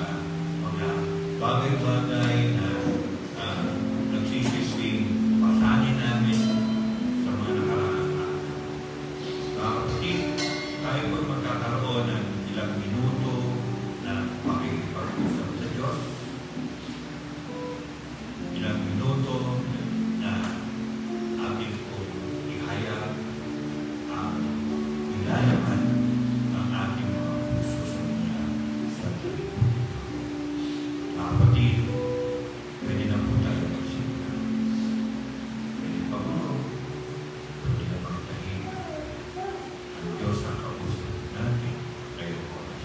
mga bagay-bagay na nagsisising pasanin namin sa mga nakaraang araw. Kapatid, tayo po magkakaroon ng ilang minuto na makikipag-usap sa Diyos. Ilang minuto na atin po ihayag ang ilalaman ng ating mga puso sa kanya sa tuloy. Kapatid, pwede na po tayo magsimula. Pwede pa po, pwede na magtahinga. Ang Diyos ang kausap natin ngayong oras.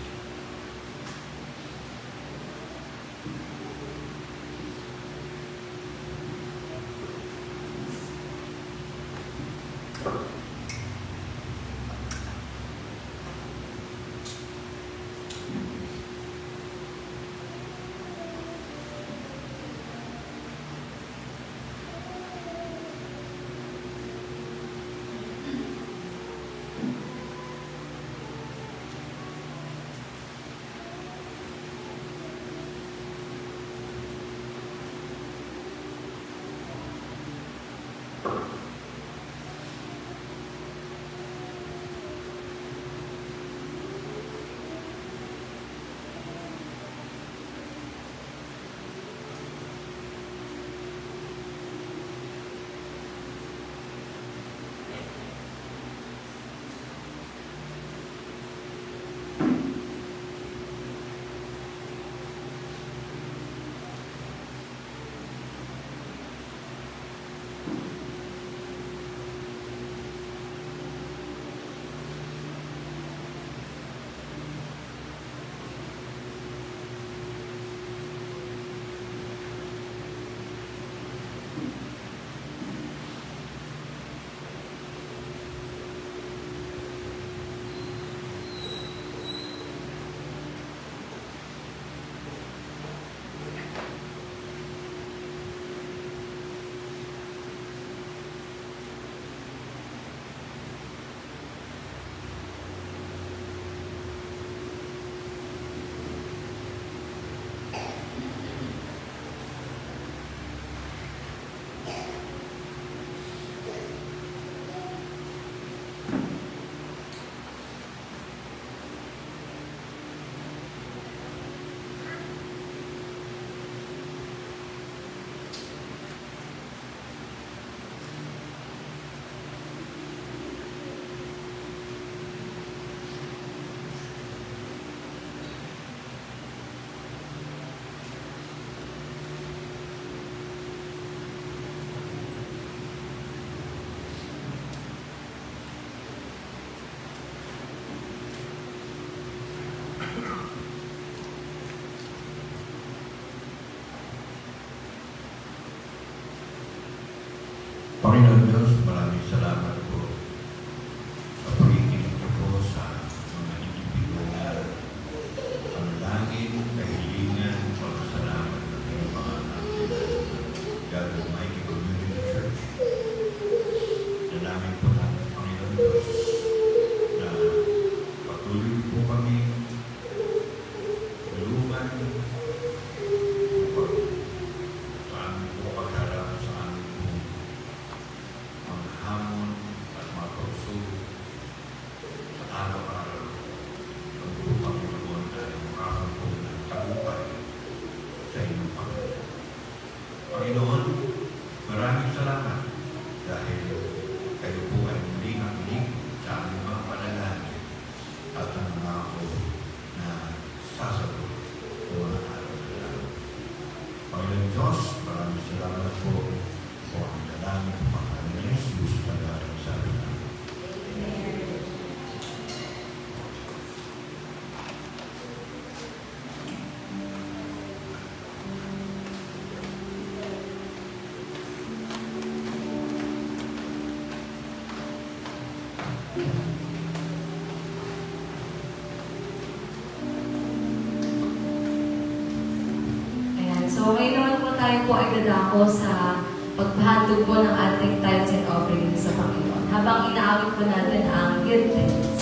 Panginoon Diyos, maraming salamat po sa pagiging niyo po sa mga individual So ngayon naman po tayo po ay dadako sa pagpahandog po ng ating tithes and offering sa Panginoon. Habang inaawit po natin ang give thanks.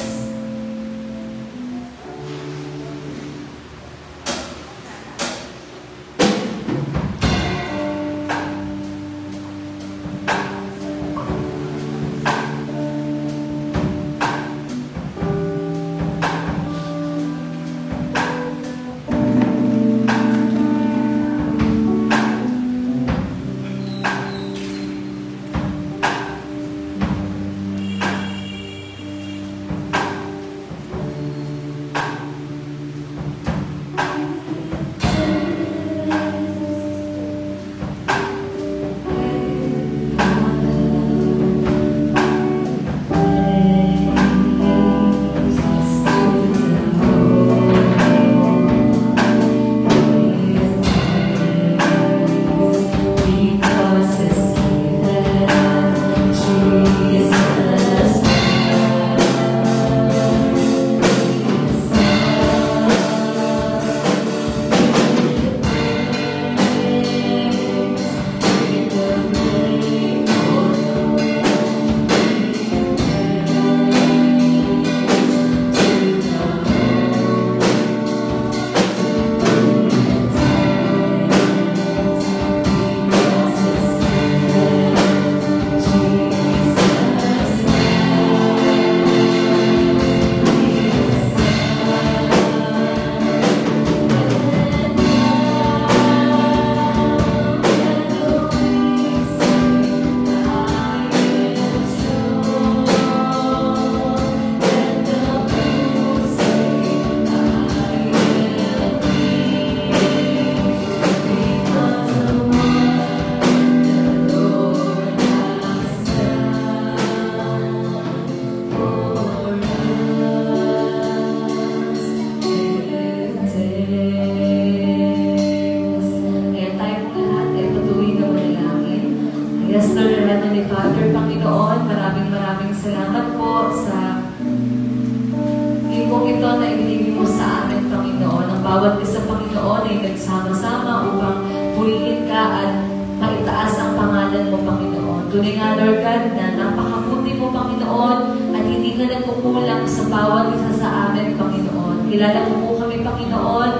bawat isa, Panginoon, ay nagsama-sama upang purihin ka at maitaas ang pangalan mo, Panginoon. Tunay nga, Lord God, na napakabuti mo, Panginoon, at hindi ka nagkukulang sa bawat isa sa amin, Panginoon. Kilala mo po kami, Panginoon,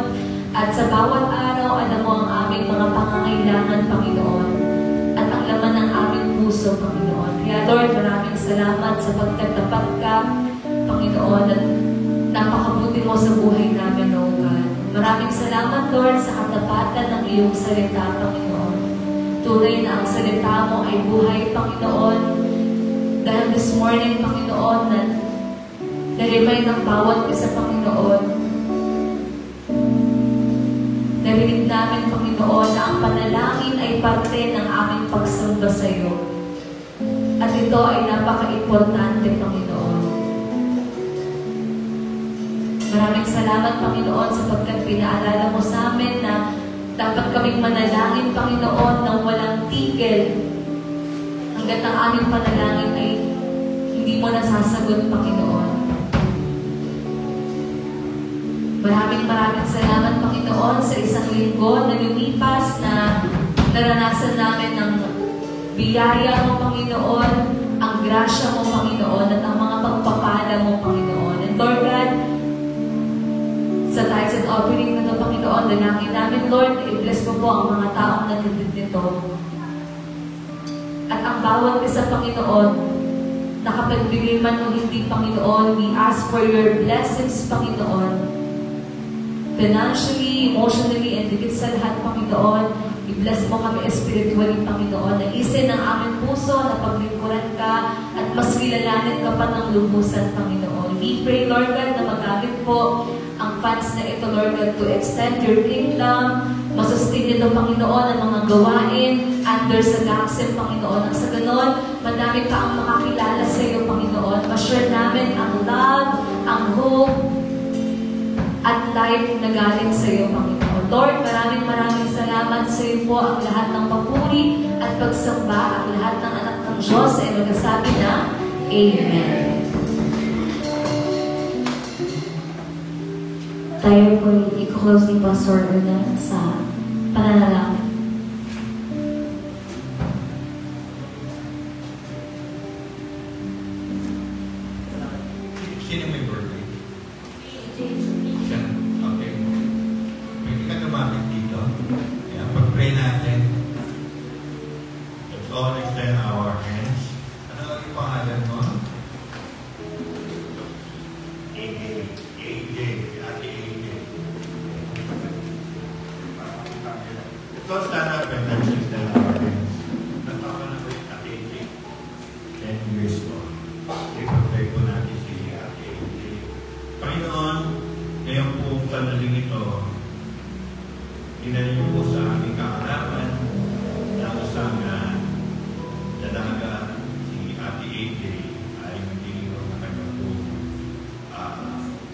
at sa bawat araw, alam mo ang aming mga pangangailangan, Panginoon, at ang laman ng aming puso, Panginoon. Kaya, Lord, maraming salamat sa pagtatapat ka, Panginoon, at napakabuti mo sa buhay namin, O God. Maraming salamat, Lord, sa katapatan ng iyong salita, Panginoon. Tunay na ang salita mo ay buhay, Panginoon. Dahil this morning, Panginoon, na na-remind ng bawat isa, Panginoon. Narinig namin, Panginoon, na ang panalangin ay parte ng aming pagsamba sa iyo. At ito ay napaka-importante, Panginoon. Maraming salamat, Panginoon, sapagkat pinaalala mo sa amin na dapat kaming manalangin, Panginoon, ng walang tigil. Hanggat ang aming panalangin ay hindi mo nasasagot, Panginoon. Maraming salamat, Panginoon, sa isang linggo na lumipas na naranasan namin ng biyaya mo, Panginoon, ang grasya mo, Panginoon, at ang mga pagpapala mo, Panginoon. And Lord God, sa tithes and offering na ito, Panginoon, dalangin namin, Lord, i-bless mo po ang mga taong nagtitid nito. At ang bawat isa, Panginoon, nakapagbigay man o hindi, Panginoon, we ask for your blessings, Panginoon. Financially, emotionally, and higit sa lahat, Panginoon, i-bless mo kami spiritually, Panginoon. Naisin ang aming puso na paglingkuran ka at mas kilalanin ka pa ng lubusan, Panginoon. We pray, Lord God, na magamit po ang funds na ito, Lord God, to extend your kingdom. Masustain nito, Panginoon, ang mga gawain under sa Gaxem, Panginoon. Ang sa ganon, madami pa ang makakilala sa iyo, Panginoon. Ma-share namin ang love, ang hope, at life na galing sa iyo, Panginoon. Lord, maraming salamat sa iyo po ang lahat ng papuri at pagsamba, ang lahat ng anak ng Diyos ay magsasabi na, Amen. Tayo po i-close ni Pastor na sa pananalangin. Sino may birthday? Siya. Okay. Pwede ka lumapit dito. Ayan, pag-pray natin. Let's all extend our hands. Ano ang pangalan mo? AJ. AJ. Si Ate AJ. Let's all stand up and let's extend our hands. Natawa na ba yung Ate AJ? 10 years old. Ipag-pray po natin si Ate AJ. Panginoon, ngayon po sandaling ito, dinali niyo po sa aming kaarapan na usang dalaga si Ate AJ ay magdiliw na kanyang po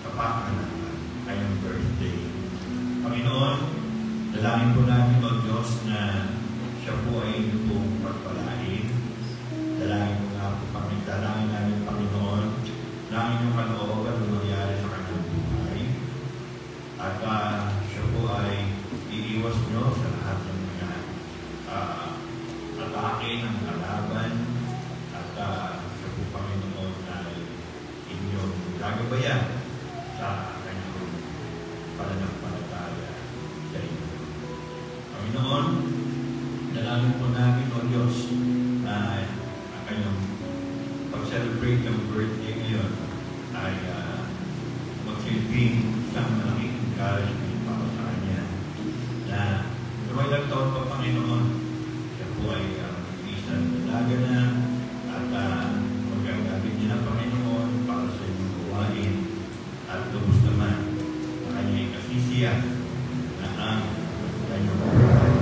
kapakanaman, kanyang birthday. Panginoon, dalangin po namin o Diyos na siya po ay ino pong pagpalain. Dalangin po nga po kami, dalangin namin Panginoon na inyong kalooban na mangyari sa kanyang buhay. At siya po ay iiwas nyo sa lahat ng mga atake ng kalaban. At siya po Panginoon ay inyong gagabayan sa kanyang pananampalataya sa inyo. Panginoon, dalangin po namin o Diyos na ang kanyang pag-celebrate ng birthday ngayon ay magsilbing isang malaking encouragement para sa kanya na sa may ilang taon pa Panginoon, siya po ay isang dalaga na at magagamit niya ng Panginoon para sa inyong gawain at lubos naman ang kanyang kasisiyan na ang kanyang buhay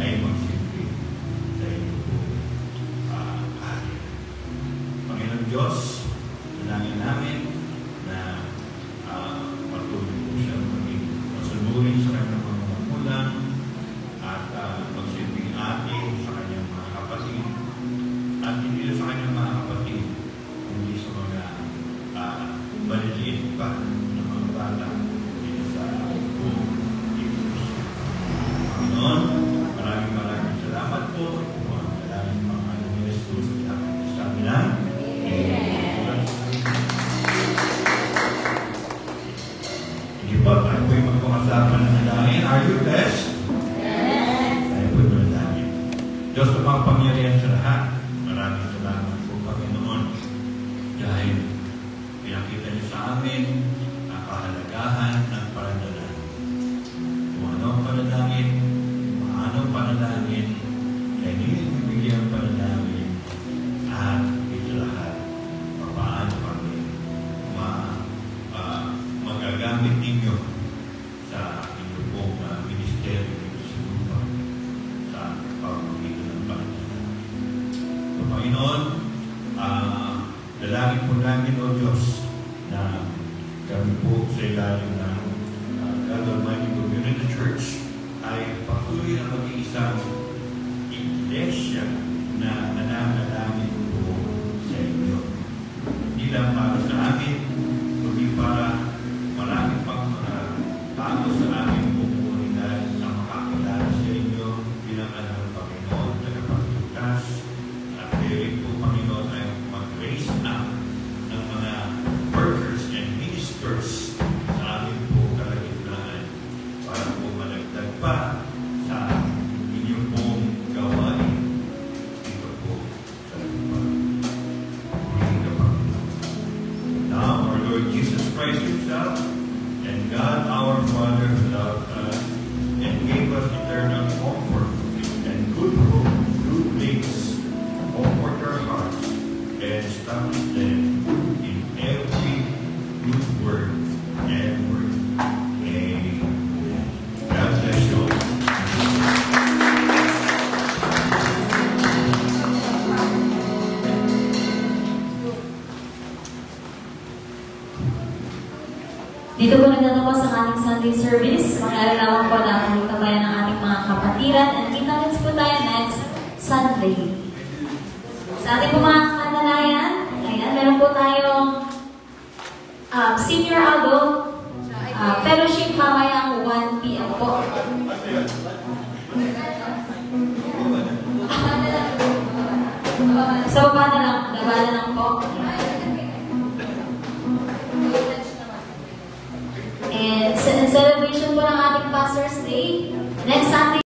ay magsilbing sa inyong kahit. Panginoon Diyos, dalangin namin na patuloy po siya maging masunurin sa kanyang mga magulang at magsilbing ate sa kanyang mga kapatid at hindi sa kanyang mga kapatid kundi sa mga maliliit pa na mga bata dito sa buong Diyos. Panginoon, maraming salamat po. Maraming mga ni Jesus sa amin lang. Hindi ba tayo po'y magpakasapan ng dalangin? Are you blessed? Yes! Tayo po'y dalangin. Diyos na makapangyarihan sa lahat. Maraming salamat po Panginoon. Dahil pinakita niyo sa amin ang kahalagahan ng pananalangin. Kung anong panalangin, kaya hindi bibigyan ng panalangin at ito lahat paano kami magagamit ninyo sa inyong pong ministeryo dito sa lupa sa pamamagitan ng panalangin. So, Panginoon, dalangin po namin o Diyos na kami po sa ilalim ng God Almighty Community Church ay patuloy na mag-iisang iglesia na nananalangin po sa inyo. Hindi lang para sa amin, kundi para marami pang mga tao sa aming komunidad na makakilala sa inyo bilang anak ng Panginoon na kapagtutas at kayo po Panginoon ay mag-raise up ng mga workers and ministers sa aming po kalagitnaan para po malagdag pa sa inyong pong gawain dito po sa lupa. Now, our Lord Jesus Christ Himself and God our Father who loved us and gave us eternal comfort and good hope, good things, comfort our hearts and establish them in every good word and word. Amen. God bless you all. Dito po nagtatapos ang ating Sunday service. Mangyari po na ang kabayan ng ating mga kapatiran. And kita-kits po tayo next Sunday. Sa ating po mga kanalayan, ayan, meron po tayong senior adult fellowship mamayang 1 p.m. po. Sa baba na lang po. Pastor's Day. Next Sunday